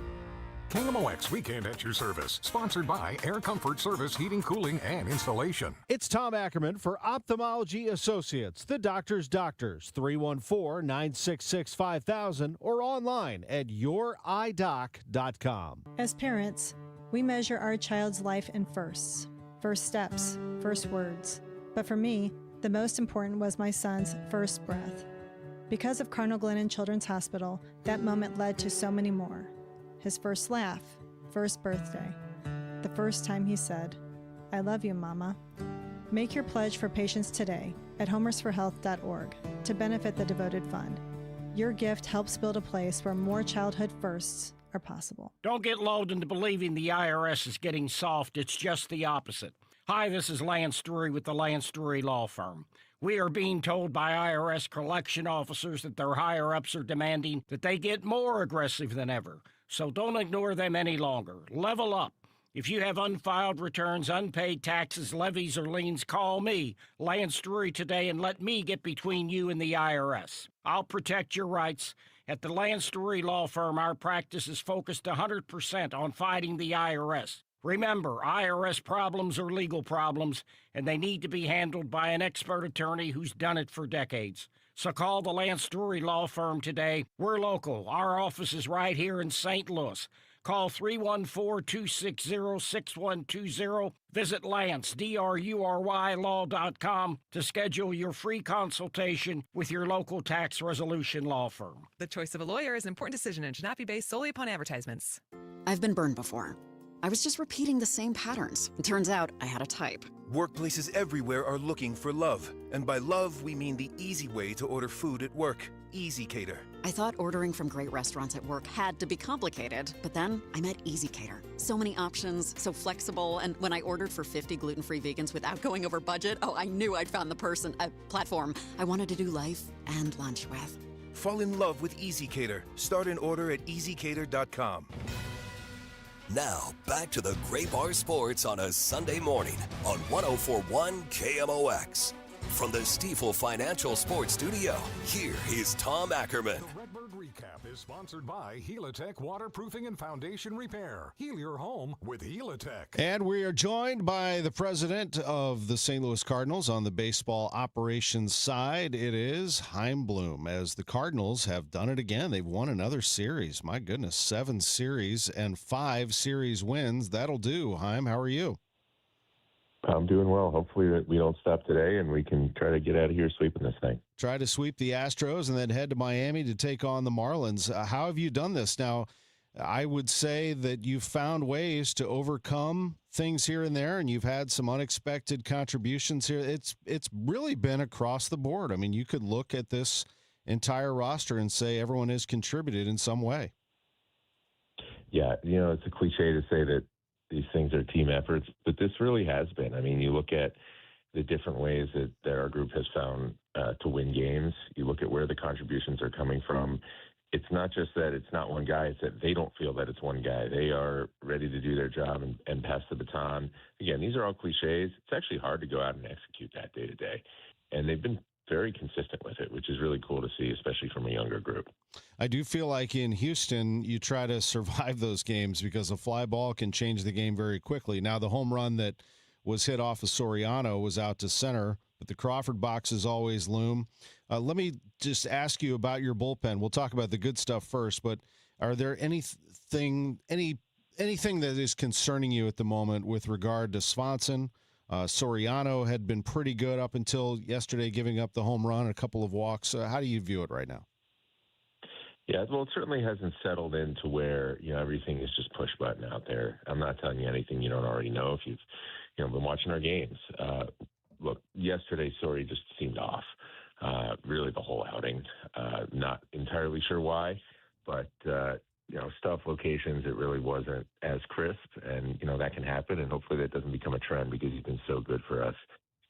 KMOX Weekend at your service. Sponsored by Air Comfort Service Heating, Cooling, and Installation. It's Tom Ackerman for Ophthalmology Associates, the doctor's doctors, 314-966-5000 or online at youridoc.com. As parents, We measure our child's life in firsts, first steps, first words. But for me, the most important was my son's first breath. Because of Cardinal Glennon Children's Hospital, that moment led to so many more. His first laugh, first birthday, the first time he said, "I love you, Mama." Make your pledge for patients today at homersforhealth.org to benefit the devoted fund. Your gift helps build a place where more childhood firsts are possible. Don't get lulled into believing the IRS is getting soft. It's just the opposite. Hi, this is Lance Drury with the Lance Drury Law Firm. We are being told by IRS collection officers that their higher-ups are demanding that they get more aggressive than ever. So don't ignore them any longer. Level up. If you have unfiled returns, unpaid taxes, levies, or liens, call me, Lance Drury, today and let me get between you and the IRS. I'll protect your rights. At the Lance Drury Law Firm, our practice is focused 100% on fighting the IRS. Remember, IRS problems are legal problems, and they need to be handled by an expert attorney who's done it for decades. So call the Lance Drury Law Firm today. We're local. Our office is right here in St. Louis. Call 314-260-6120. Visit Lance, DRURYlaw.com to schedule your free consultation with your local tax resolution law firm. The choice of a lawyer is an important decision and should not be based solely upon advertisements. I've been burned before. I was just repeating the same patterns. It turns out I had a type. Workplaces everywhere are looking for love. And by love, we mean the easy way to order food at work. Easy Cater. I thought ordering from great restaurants at work had to be complicated, but then I met Easy Cater. So many options, so flexible, and when I ordered for 50 gluten-free vegans without going over budget, I knew I'd found the platform I wanted to do life and lunch with. Fall in love with Easy Cater. Start an order at easycater.com. Now, back to the Great Bar Sports on a Sunday morning on 104.1 KMOX. From the Stifel Financial Sports Studio, here is Tom Ackerman. The Redbird Recap is sponsored by Helitech Waterproofing and Foundation Repair. Heal your home with Helitech. And we are joined by the president of the St. Louis Cardinals on the baseball operations side. It is Chaim Bloom, as the Cardinals have done it again. They've won another series. My goodness, 7 series and 5 series wins. That'll do. Chaim, how are you? I'm doing well. Hopefully we don't stop today and we can try to get out of here sweeping this thing. Try to sweep the Astros and then head to Miami to take on the Marlins. How have you done this? Now, I would say that you've found ways to overcome things here and there, and you've had some unexpected contributions here. It's really been across the board. I mean, you could look at this entire roster and say everyone has contributed in some way. Yeah, it's a cliche to say that these things are team efforts, but this really has been. I mean, you look at the different ways that our group has found to win games. You look at where the contributions are coming from. It's not just that it's not one guy. It's that they don't feel that it's one guy. They are ready to do their job and pass the baton. Again, these are all cliches. It's actually hard to go out and execute that day to day. And they've been very consistent with it, which is really cool to see, especially from a younger group. I do feel like in Houston, you try to survive those games because a fly ball can change the game very quickly. Now, the home run that was hit off of Soriano was out to center, but the Crawford boxes always loom. Let me just ask you about your bullpen. We'll talk about the good stuff first, but are there anything that is concerning you at the moment with regard to Swanson? Soriano had been pretty good up until yesterday, giving up the home run, a couple of walks. How do you view it right now? Yeah, well, it certainly hasn't settled into where, everything is just push button out there. I'm not telling you anything you don't already know if you've, been watching our games. Look, yesterday, Sori just seemed off, really the whole outing. Not entirely sure why, but, stuff, locations, it really wasn't as crisp, and, that can happen, and hopefully that doesn't become a trend because he's been so good for us.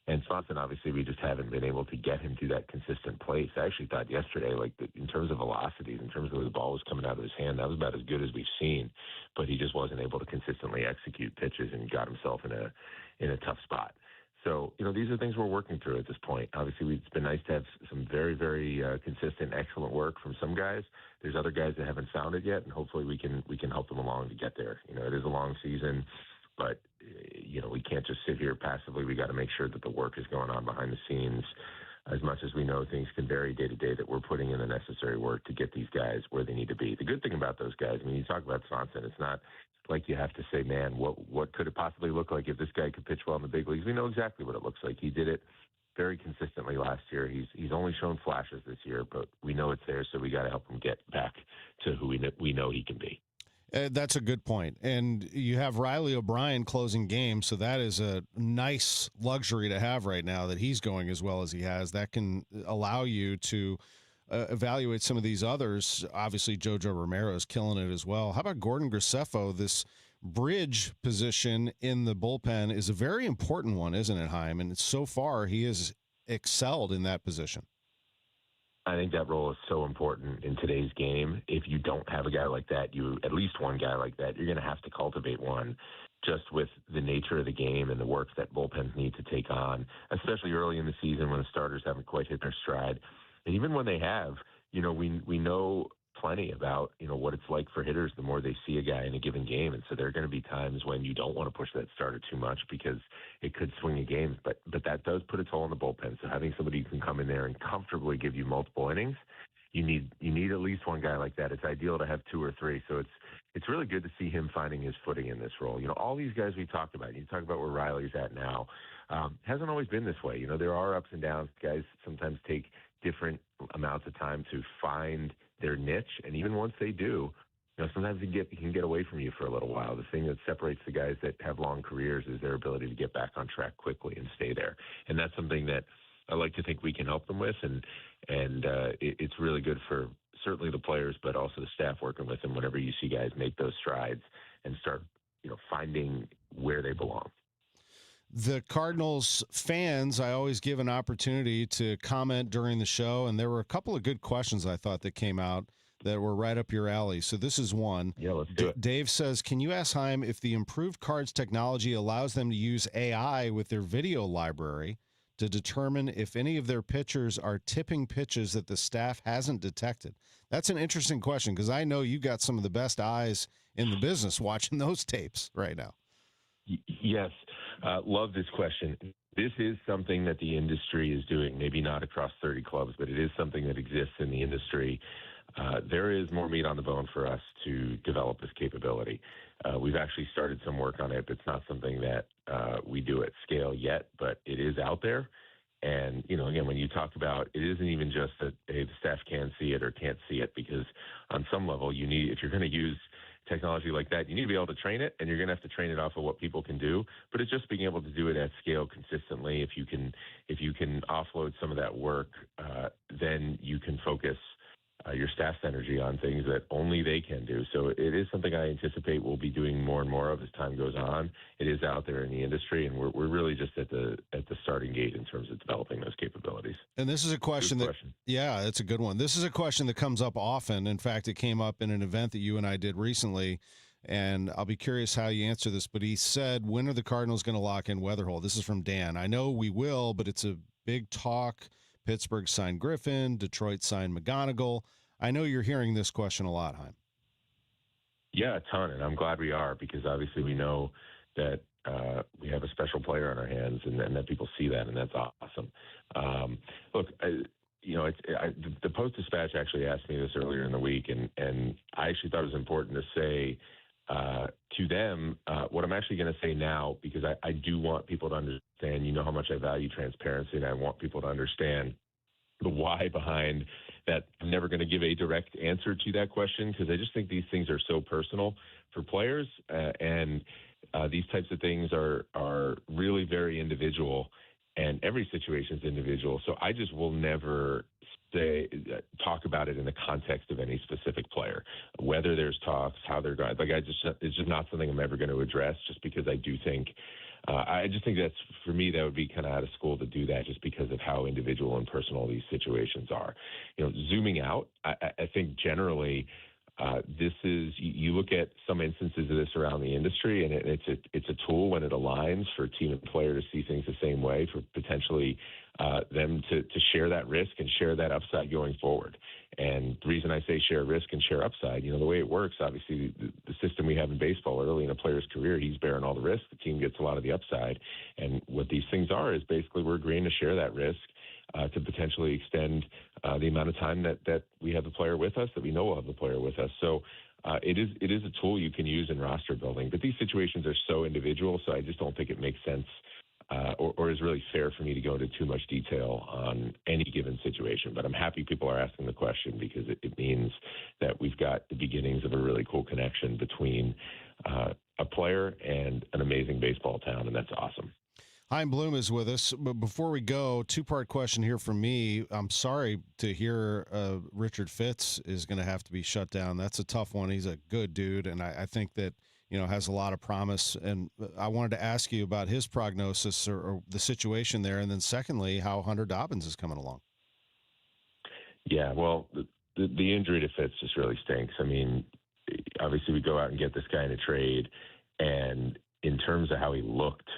And Swanson, obviously, we just haven't been able to get him to that consistent place. I actually thought yesterday, in terms of velocities, in terms of where the ball was coming out of his hand, that was about as good as we've seen, but he just wasn't able to consistently execute pitches and got himself in a tough spot. So, these are things we're working through at this point. Obviously, it's been nice to have some very, very consistent, excellent work from some guys. There's other guys that haven't found it yet, and hopefully we can help them along to get there. It is a long season, but, we can't just sit here passively. We got to make sure that the work is going on behind the scenes as much as we know things can vary day to day, that we're putting in the necessary work to get these guys where they need to be. The good thing about those guys, I mean, you talk about Swanson, it's not like you have to say, man, what could it possibly look like if this guy could pitch well in the big leagues? We know exactly what it looks like. He did it very consistently last year. He's only shown flashes this year, but we know it's there, so we got to help him get back to who we know he can be. That's a good point. And you have Riley O'Brien closing games, so that is a nice luxury to have right now that he's going as well as he has. That can allow you to evaluate some of these others. Obviously, JoJo Romero is killing it as well. How about Gordon Graceffo? This bridge position in the bullpen is a very important one, isn't it, Chaim? And so far, he has excelled in that position. I think that role is so important in today's game. If you don't have a guy like that, at least one guy like that, you're going to have to cultivate one, just with the nature of the game and the work that bullpens need to take on, especially early in the season when the starters haven't quite hit their stride. And even when they have, we know plenty about, what it's like for hitters the more they see a guy in a given game. And so there are going to be times when you don't want to push that starter too much because it could swing a game. But that does put a toll on the bullpen. So having somebody who can come in there and comfortably give you multiple innings, you need at least one guy like that. It's ideal to have two or three. So it's really good to see him finding his footing in this role. All these guys we talked about, you talk about where Riley's at now, hasn't always been this way. There are ups and downs. Guys sometimes take different amounts of time to find their niche, and even once they do, sometimes it can get away from you for a little while. The thing that separates the guys that have long careers is their ability to get back on track quickly and stay there, and that's something that I like to think we can help them with, and it's really good for certainly the players, but also the staff working with them whenever you see guys make those strides and start finding where they belong. The Cardinals fans, I always give an opportunity to comment during the show, and there were a couple of good questions I thought that came out that were right up your alley. So this is one. Yeah, let's do it. Dave says, can you ask Chaim if the improved cards technology allows them to use AI with their video library to determine if any of their pitchers are tipping pitches that the staff hasn't detected? That's an interesting question because I know you got some of the best eyes in the business watching those tapes right now. Yes. Love this question. This is something that the industry is doing, maybe not across 30 clubs, but it is something that exists in the industry. There is more meat on the bone for us to develop this capability. We've actually started some work on it. It's not something that we do at scale yet, but it is out there. And, again, when you talk about it isn't even just that, hey, the staff can see it or can't see it, because on some level if you're going to use technology like that, you need to be able to train it, and you're going to have to train it off of what people can do. But it's just being able to do it at scale consistently. If you can offload some of that work, then you can focus your staff's energy on things that only they can do. So it is something I anticipate we'll be doing more and more of as time goes on. It is out there in the industry, and we're really just at the starting gate in terms of developing those capabilities. And this is a question yeah, it's a good one. This is a question that comes up often. In fact, it came up in an event that you and I did recently, and I'll be curious how you answer this. But he said, when are the Cardinals going to lock in Weatherhold? This is from Dan. I know we will, but it's a big talk. Pittsburgh signed Griffin. Detroit signed McGonigal. I know you're hearing this question a lot, Chaim. Yeah, a ton, and I'm glad we are, because obviously we know that we have a special player on our hands, and that people see that, and that's awesome. Look, the Post-Dispatch actually asked me this earlier in the week, and I actually thought it was important to say to them what I'm actually going to say now, because I do want people to understand, how much I value transparency, and I want people to understand the why behind that. I'm never going to give a direct answer to that question, because I just think these things are so personal for players, and these types of things are really very individual, and every situation is individual. So I just will never talk about it in the context of any specific player, whether there's talks, how they're going. It's just not something I'm ever going to address, just because I do think I just think that's, for me, that would be kind of out of school to do that, just because of how individual and personal these situations are. Zooming out, I think generally this is, you look at some instances of this around the industry, and it's a tool when it aligns for team and player to see things the same way, for potentially them to share that risk and share that upside going forward. And the reason I say share risk and share upside, the way it works, obviously the system we have in baseball, early in a player's career, he's bearing all the risk, the team gets a lot of the upside. And what these things are is basically we're agreeing to share that risk to potentially extend the amount of time that we have the player with us, that we know we'll have the player with us. So it is a tool you can use in roster building. But these situations are so individual, so I just don't think it makes sense or is really fair for me to go into too much detail on any given situation. But I'm happy people are asking the question because it means that we've got the beginnings of a really cool connection between a player and an amazing baseball town, and that's awesome. Chaim Bloom is with us. But before we go, two-part question here from me. I'm sorry to hear Richard Fitz is going to have to be shut down. That's a tough one. He's a good dude, and I think that has a lot of promise. And I wanted to ask you about his prognosis or the situation there, and then secondly, how Hunter Dobbins is coming along. Yeah, well, the injury to Fitz just really stinks. I mean, obviously we go out and get this guy in a trade, and in terms of how he looked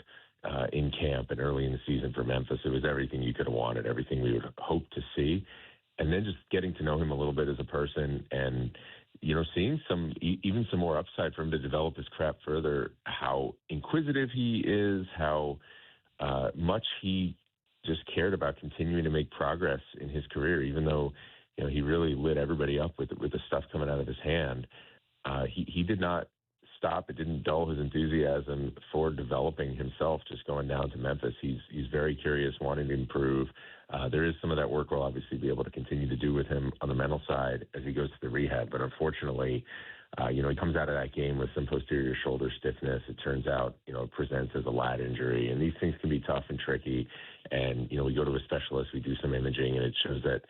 in camp and early in the season for Memphis, it was everything you could have wanted, everything we would hope to see. And then just getting to know him a little bit as a person and, seeing even some more upside for him to develop his craft further, how inquisitive he is, how much he just cared about continuing to make progress in his career, even though, he really lit everybody up with the stuff coming out of his hand. He did not stop. It didn't dull his enthusiasm for developing himself, just going down to Memphis. He's very curious, wanting to improve. There is some of that work we'll obviously be able to continue to do with him on the mental side as he goes to the rehab. But unfortunately, he comes out of that game with some posterior shoulder stiffness. It turns out, it presents as a lat injury. And these things can be tough and tricky. And, we go to a specialist, we do some imaging, and it shows that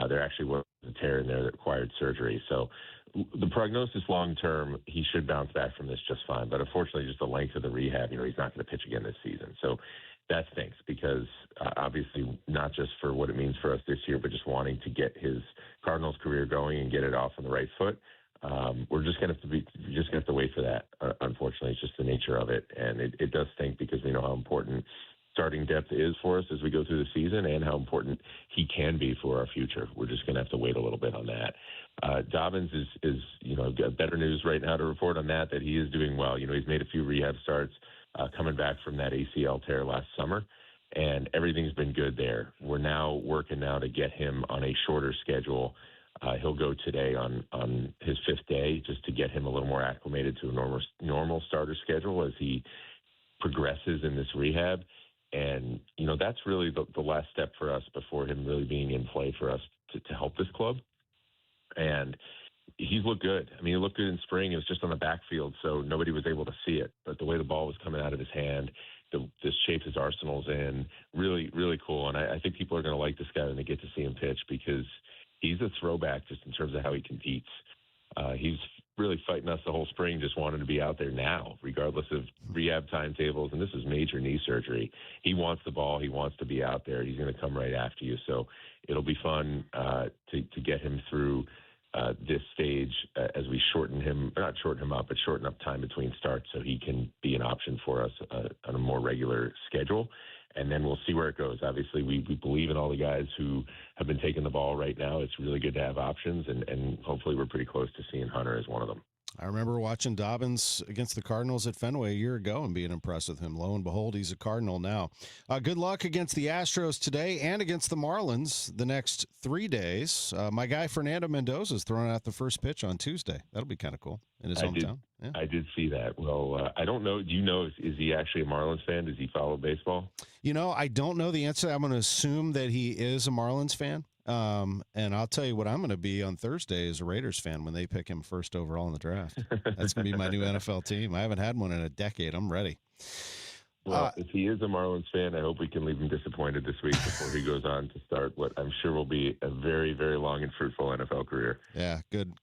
there actually was a tear in there that required surgery. So the prognosis long-term, he should bounce back from this just fine. But unfortunately, just the length of the rehab, he's not going to pitch again this season. So that stinks because obviously not just for what it means for us this year, but just wanting to get his Cardinals career going and get it off on the right foot. We're just going to have to wait for that. Unfortunately, it's just the nature of it. And it does stink because we know how important starting depth is for us as we go through the season and how important he can be for our future. We're just going to have to wait a little bit on that. Dobbins is got better news right now to report on that he is doing well. He's made a few rehab starts coming back from that ACL tear last summer, and everything's been good there. We're now working to get him on a shorter schedule. He'll go today on his fifth day just to get him a little more acclimated to a normal starter schedule as he progresses in this rehab. And, that's really the last step for us before him really being in play for us to help this club. And he's looked good. I mean, he looked good in spring. It was just on the backfield, so nobody was able to see it. But the way the ball was coming out of his hand, the shape his arsenal's in, really, really cool. And I think people are going to like this guy when they get to see him pitch because he's a throwback just in terms of how he competes. He's really fighting us the whole spring, just wanting to be out there now, regardless of rehab timetables. And this is major knee surgery. He wants the ball. He wants to be out there. He's going to come right after you. So it'll be fun to get him through this stage as we shorten up time between starts so he can be an option for us on a more regular schedule. And then we'll see where it goes. Obviously, we believe in all the guys who have been taking the ball right now. It's really good to have options, and hopefully we're pretty close to seeing Hunter as one of them. I remember watching Dobbins against the Cardinals at Fenway a year ago and being impressed with him. Lo and behold, he's a Cardinal now. Good luck against the Astros today and against the Marlins the next 3 days. My guy Fernando Mendoza is throwing out the first pitch on Tuesday. That'll be kind of cool in his hometown. Yeah. I did see that. Well, I don't know. Do you know, is he actually a Marlins fan? Does he follow baseball? I don't know the answer. I'm going to assume that he is a Marlins fan. And I'll tell you what I'm going to be on Thursday as a Raiders fan when they pick him first overall in the draft. That's going to be my new NFL team. I haven't had one in a decade. I'm ready. Well, if he is a Marlins fan, I hope we can leave him disappointed this week before he goes on to start what I'm sure will be a very, very long and fruitful NFL career. Yeah, good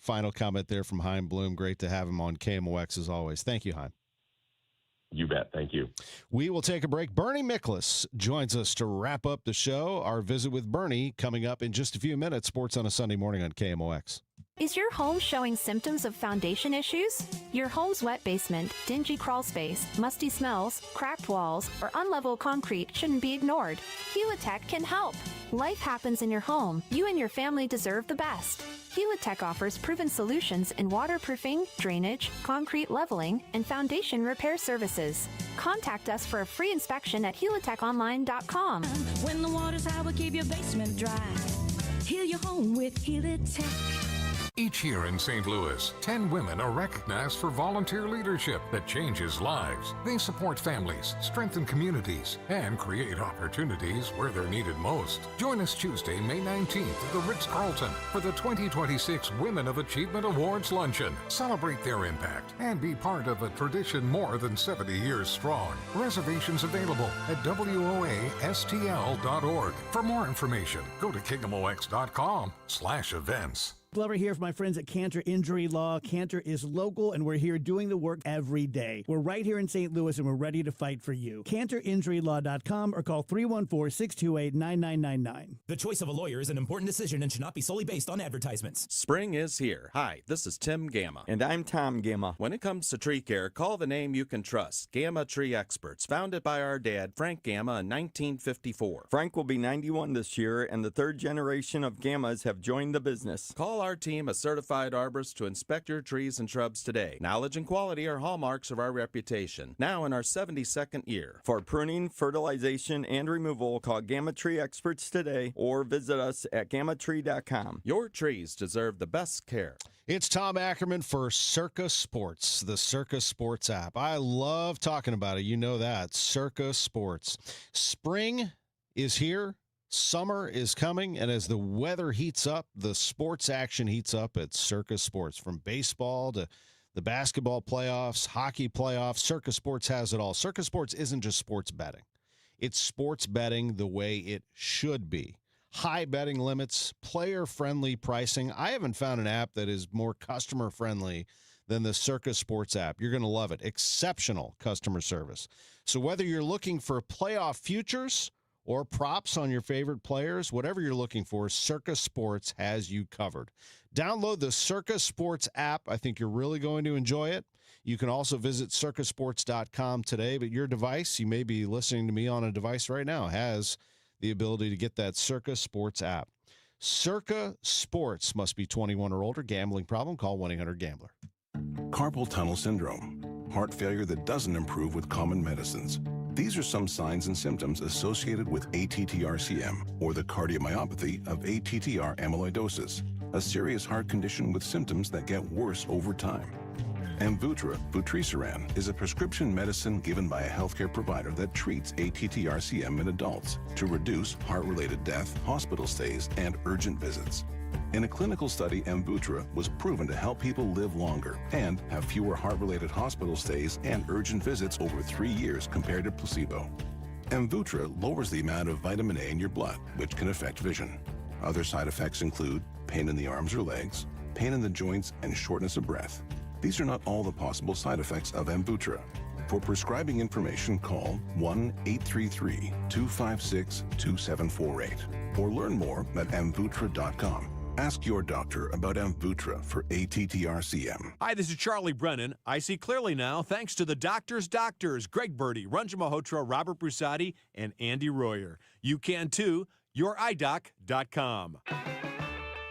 final comment there from Chaim Bloom. Great to have him on KMOX as always. Thank you, Chaim. You bet. Thank you. We will take a break. Bernie Miklasz joins us to wrap up the show. Our visit with Bernie coming up in just a few minutes. Sports on a Sunday morning on KMOX. Is your home showing symptoms of foundation issues? Your home's wet basement, dingy crawl space, musty smells, cracked walls, or unlevel concrete shouldn't be ignored. Helitech can help. Life happens in your home. You and your family deserve the best. Helitech offers proven solutions in waterproofing, drainage, concrete leveling, and foundation repair services. Contact us for a free inspection at helitechonline.com. When the water's high, we'll keep your basement dry. Heal your home with Helitech. Each year in St. Louis, 10 women are recognized for volunteer leadership that changes lives. They support families, strengthen communities, and create opportunities where they're needed most. Join us Tuesday, May 19th at the Ritz-Carlton for the 2026 Women of Achievement Awards Luncheon. Celebrate their impact and be part of a tradition more than 70 years strong. Reservations available at WOASTL.org. For more information, go to KingdomOX.com/events. Glover here for my friends at Cantor Injury Law. Cantor is local, and we're here doing the work every day. We're right here in St. Louis, and we're ready to fight for you. CantorInjuryLaw.com or call 314-628-9999. The choice of a lawyer is an important decision and should not be solely based on advertisements. Spring is here. Hi, this is Tim Gamma. And I'm Tom Gamma. When it comes to tree care, call the name you can trust. Gamma Tree Experts, founded by our dad, Frank Gamma, in 1954. Frank will be 91 this year, and the third generation of Gammas have joined the business. Call our team of certified arborists to inspect your trees and shrubs today. Knowledge and quality are hallmarks of our reputation. Now in our 72nd year. For pruning, fertilization, and removal, call Gamma Tree Experts today or visit us at gammatree.com. Your trees deserve the best care. It's Tom Ackerman for Circa Sports, the Circa Sports app. I love talking about it. You know that. Circa Sports. Spring is here. Summer is coming, and as the weather heats up, the sports action heats up at Circa Sports. From baseball to the basketball playoffs, hockey playoffs, Circa Sports has it all. Circa Sports isn't just sports betting. It's sports betting the way it should be. High betting limits, player-friendly pricing. I haven't found an app that is more customer-friendly than the Circa Sports app. You're going to love it. Exceptional customer service. So whether you're looking for playoff futures or props on your favorite players, whatever you're looking for, Circa Sports has you covered. Download the Circa Sports app. I think you're really going to enjoy it. You can also visit circasports.com today, but your device, you may be listening to me on a device right now, has the ability to get that Circa Sports app. Circa Sports must be 21 or older. Gambling problem? Call 1-800-GAMBLER. Carpal tunnel syndrome, heart failure that doesn't improve with common medicines. These are some signs and symptoms associated with ATTR-CM, or the cardiomyopathy of ATTR amyloidosis, a serious heart condition with symptoms that get worse over time. Amvuttra, vutrisiran, is a prescription medicine given by a healthcare provider that treats ATTR-CM in adults to reduce heart-related death, hospital stays, and urgent visits. In a clinical study, Amvuttra was proven to help people live longer and have fewer heart-related hospital stays and urgent visits over 3 years compared to placebo. Amvuttra lowers the amount of vitamin A in your blood, which can affect vision. Other side effects include pain in the arms or legs, pain in the joints, and shortness of breath. These are not all the possible side effects of Amvuttra. For prescribing information, call 1-833-256-2748 or learn more at amvuttra.com. Ask your doctor about Amvuttra for ATTR-CM. Hi, this is Charlie Brennan. I see clearly now thanks to the doctors, Greg Birdie, Ranjan Malhotra, Robert Brusati, and Andy Royer. You can too. YourEyeDoc.com.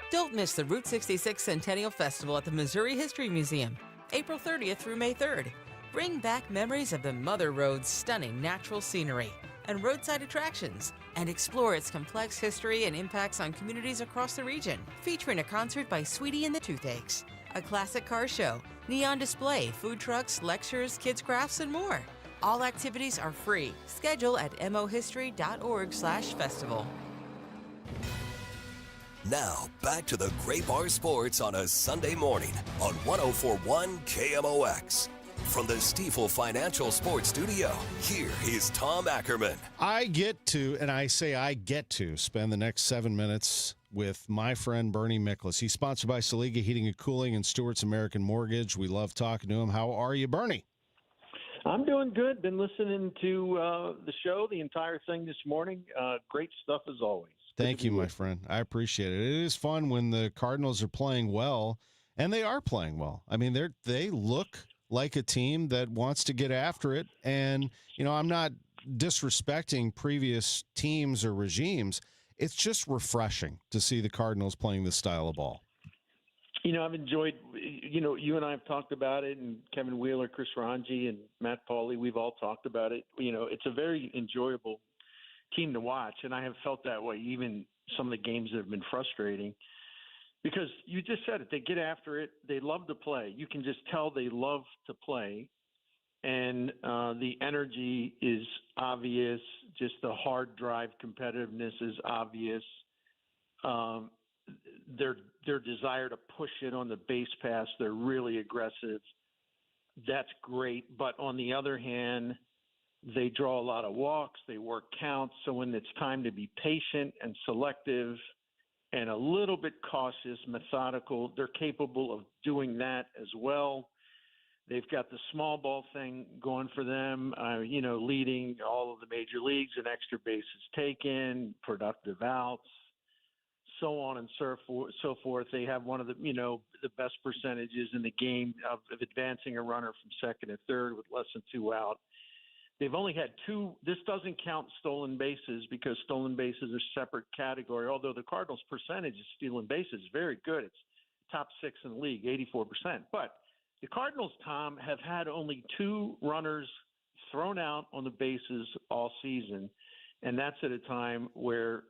Don't miss the Route 66 Centennial Festival at the Missouri History Museum, April 30th through May 3rd. Bring back memories of the Mother Road's stunning natural scenery and roadside attractions, and explore its complex history and impacts on communities across the region. Featuring a concert by Sweetie and the Toothaches, a classic car show, neon display, food trucks, lectures, kids' crafts, and more. All activities are free. Schedule at mohistory.org/festival. Now, back to the Great Bar Sports on a Sunday morning on 104.1 KMOX. From the Stifel Financial Sports Studio, here is Tom Ackerman. I get to spend the next 7 minutes with my friend Bernie Miklasz. He's sponsored by Saliga Heating and Cooling and Stewart's American Mortgage. We love talking to him. How are you, Bernie? I'm doing good. Been listening to the show, the entire thing this morning. Great stuff as always. Thank you, my friend. I appreciate it. It is fun when the Cardinals are playing well, and they are playing well. I mean, they look like a team that wants to get after it. And, I'm not disrespecting previous teams or regimes. It's just refreshing to see the Cardinals playing this style of ball. I've enjoyed, you and I have talked about it, and Kevin Wheeler, Chris Ranji, and Matt Pauley, we've all talked about it. It's a very enjoyable team to watch, and I have felt that way even some of the games that have been frustrating because you just said it. They get after it. They love to play. You can just tell they love to play, and the energy is obvious. Just the hard drive competitiveness is obvious. Their desire to push it on the base pass, they're really aggressive. That's great. But on the other hand, they draw a lot of walks. They work counts. So when it's time to be patient and selective and a little bit cautious, methodical, they're capable of doing that as well. They've got the small ball thing going for them, leading all of the major leagues in extra bases taken, productive outs, so on and so forth. They have one of the best percentages in the game of advancing a runner from second and third with less than 2 out. They've only had 2. This doesn't count stolen bases because stolen bases are a separate category, although the Cardinals' percentage of stealing bases is very good. It's top 6 in the league, 84%. But the Cardinals, Tom, have had only 2 runners thrown out on the bases all season, and that's at a time where,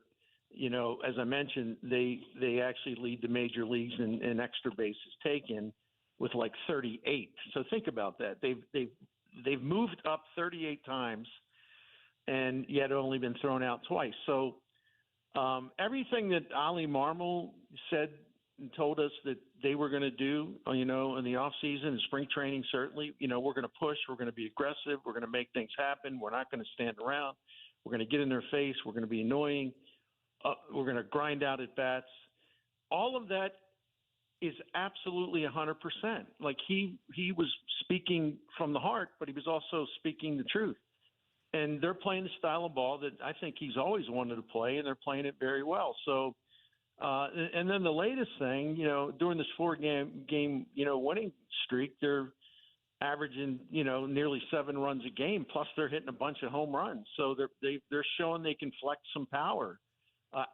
as I mentioned, they actually lead the major leagues in extra bases taken with like 38. So think about that. They've moved up 38 times, and yet only been thrown out twice. So everything that Ali Marmol said and told us that they were going to do, in the offseason and spring training, certainly, we're going to push, we're going to be aggressive, we're going to make things happen, we're not going to stand around, we're going to get in their face, we're going to be annoying, we're going to grind out at bats. All of that is absolutely 100%. Like he was speaking from the heart, but he was also speaking the truth. And they're playing the style of ball that I think he's always wanted to play, and they're playing it very well. So, and then the latest thing, during this 4-game, winning streak, they're averaging, nearly 7 runs a game. Plus, they're hitting a bunch of home runs. So they're showing they can flex some power.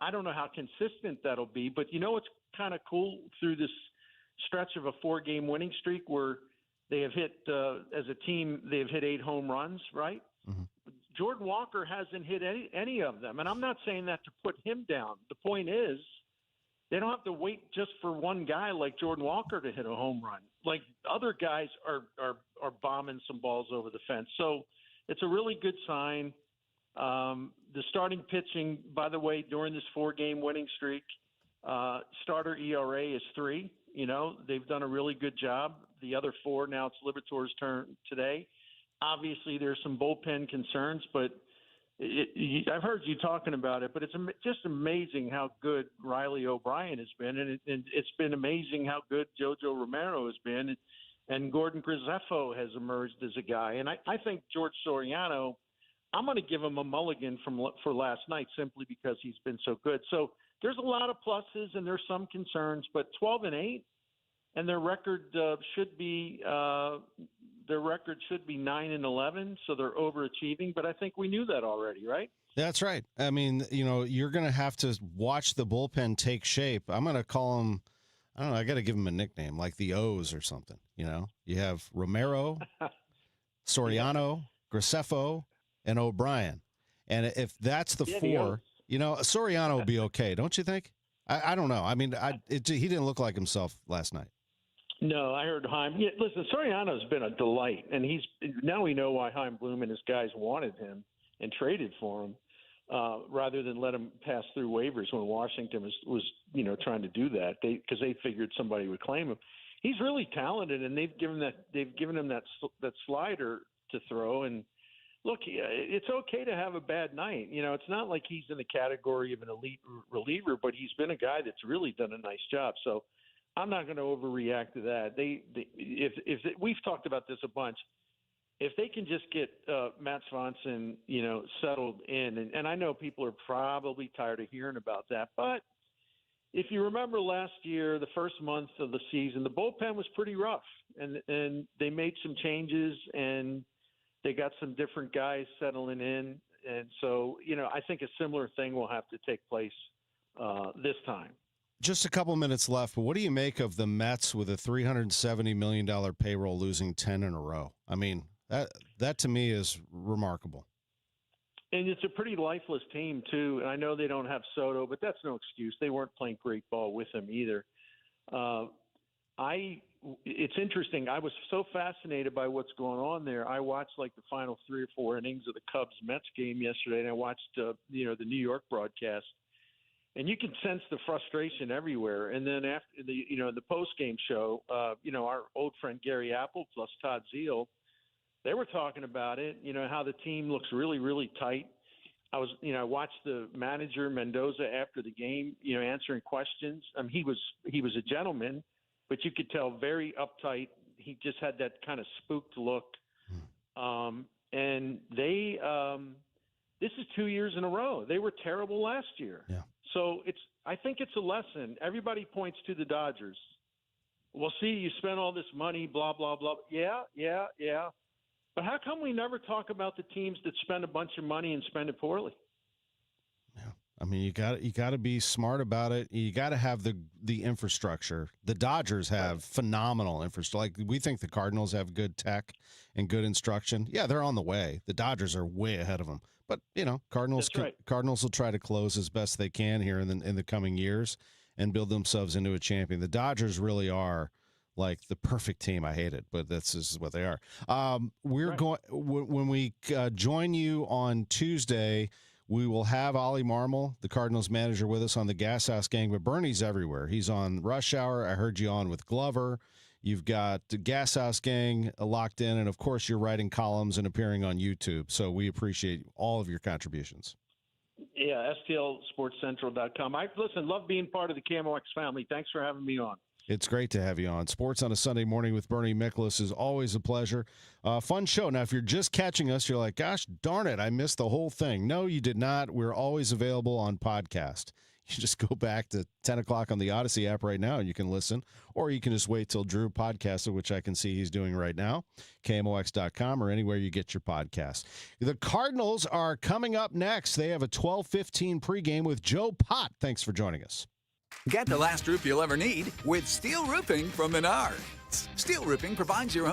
I don't know how consistent that'll be, but what's kind of cool through this stretch of a 4-game winning streak where they have hit, as a team, they've hit 8 home runs, right? Mm-hmm. Jordan Walker hasn't hit any of them. And I'm not saying that to put him down. The point is they don't have to wait just for one guy like Jordan Walker to hit a home run. Like other guys are bombing some balls over the fence. So it's a really good sign. The starting pitching, by the way, during this 4-game winning streak, starter ERA is 3. They've done a really good job. The other 4, now it's Liberatore's turn today. Obviously, there's some bullpen concerns, but I've heard you talking about it, but it's just amazing how good Riley O'Brien has been, and it's been amazing how good Jojo Romero has been, and Gordon Graceffo has emerged as a guy. And I think George Soriano, I'm going to give him a mulligan for last night simply because he's been so good. So there's a lot of pluses and there's some concerns, but 12-8, and their record should be 9-11, so they're overachieving. But I think we knew that already, right? That's right. I mean, you're going to have to watch the bullpen take shape. I'm going to call them, I don't know, I got to give them a nickname like the O's or something. You have Romero, Soriano, Graceffo, and O'Brien. And if that's the 4, Soriano will be okay, don't you think? I don't know. I mean, he didn't look like himself last night. No, I heard Chaim. Yeah, listen, Soriano's been a delight, and now we know why Chaim Bloom and his guys wanted him and traded for him rather than let him pass through waivers when Washington was trying to do that because they figured somebody would claim him. He's really talented, and they've given him that slider to throw. And look, it's okay to have a bad night. It's not like he's in the category of an elite reliever, but he's been a guy that's really done a nice job. So I'm not going to overreact to that. If we've talked about this a bunch. If they can just get Matt Swanson, settled in, and I know people are probably tired of hearing about that, but if you remember last year, the first month of the season, the bullpen was pretty rough, and they made some changes, and they got some different guys settling in, and so I think a similar thing will have to take place this time. Just a couple minutes left, but what do you make of the Mets with a $370 million payroll losing 10 in a row? I mean, that to me is remarkable. And it's a pretty lifeless team, too. And I know they don't have Soto, but that's no excuse. They weren't playing great ball with him either. It's interesting. I was so fascinated by what's going on there. I watched like the final 3 or 4 innings of the Cubs-Mets game yesterday, and I watched the New York broadcast. And you can sense the frustration everywhere. And then after the post-game show, our old friend Gary Apple plus Todd Zeal, they were talking about it, how the team looks really, really tight. I watched the manager Mendoza after the game, answering questions. He was a gentleman, but you could tell very uptight. He just had that kind of spooked look. And they, this is 2 years in a row. They were terrible last year. Yeah. So I think it's a lesson. Everybody points to the Dodgers. Well, see, you spent all this money, blah, blah, blah. Yeah. But how come we never talk about the teams that spend a bunch of money and spend it poorly? Yeah. I mean, you got to be smart about it. You got to have the infrastructure. The Dodgers have phenomenal infrastructure. Like, we think the Cardinals have good tech and good instruction. Yeah, they're on the way. The Dodgers are way ahead of them. But, Cardinals will try to close as best they can here in the coming years and build themselves into a champion. The Dodgers really are like the perfect team. I hate it, but this is what they are. Going when we join you on Tuesday, we will have Ollie Marmol, the Cardinals manager, with us on the Gas House Gang. But Bernie's everywhere. He's on Rush Hour. I heard you on with Glover. You've got the Gas House Gang locked in, and, of course, you're writing columns and appearing on YouTube. So we appreciate all of your contributions. Yeah, STLSportsCentral.com. Love being part of the KMOX family. Thanks for having me on. It's great to have you on. Sports on a Sunday Morning with Bernie Miklasz is always a pleasure. Fun show. Now, if you're just catching us, you're like, gosh, darn it, I missed the whole thing. No, you did not. We're always available on podcast. You just go back to 10 o'clock on the Odyssey app right now, and you can listen. Or you can just wait till Drew podcasts it, which I can see he's doing right now, KMOX.com or anywhere you get your podcast. The Cardinals are coming up next. They have a 12:15 pregame with Joe Pott. Thanks for joining us. Get the last roof you'll ever need with steel roofing from Menards. Steel roofing provides your home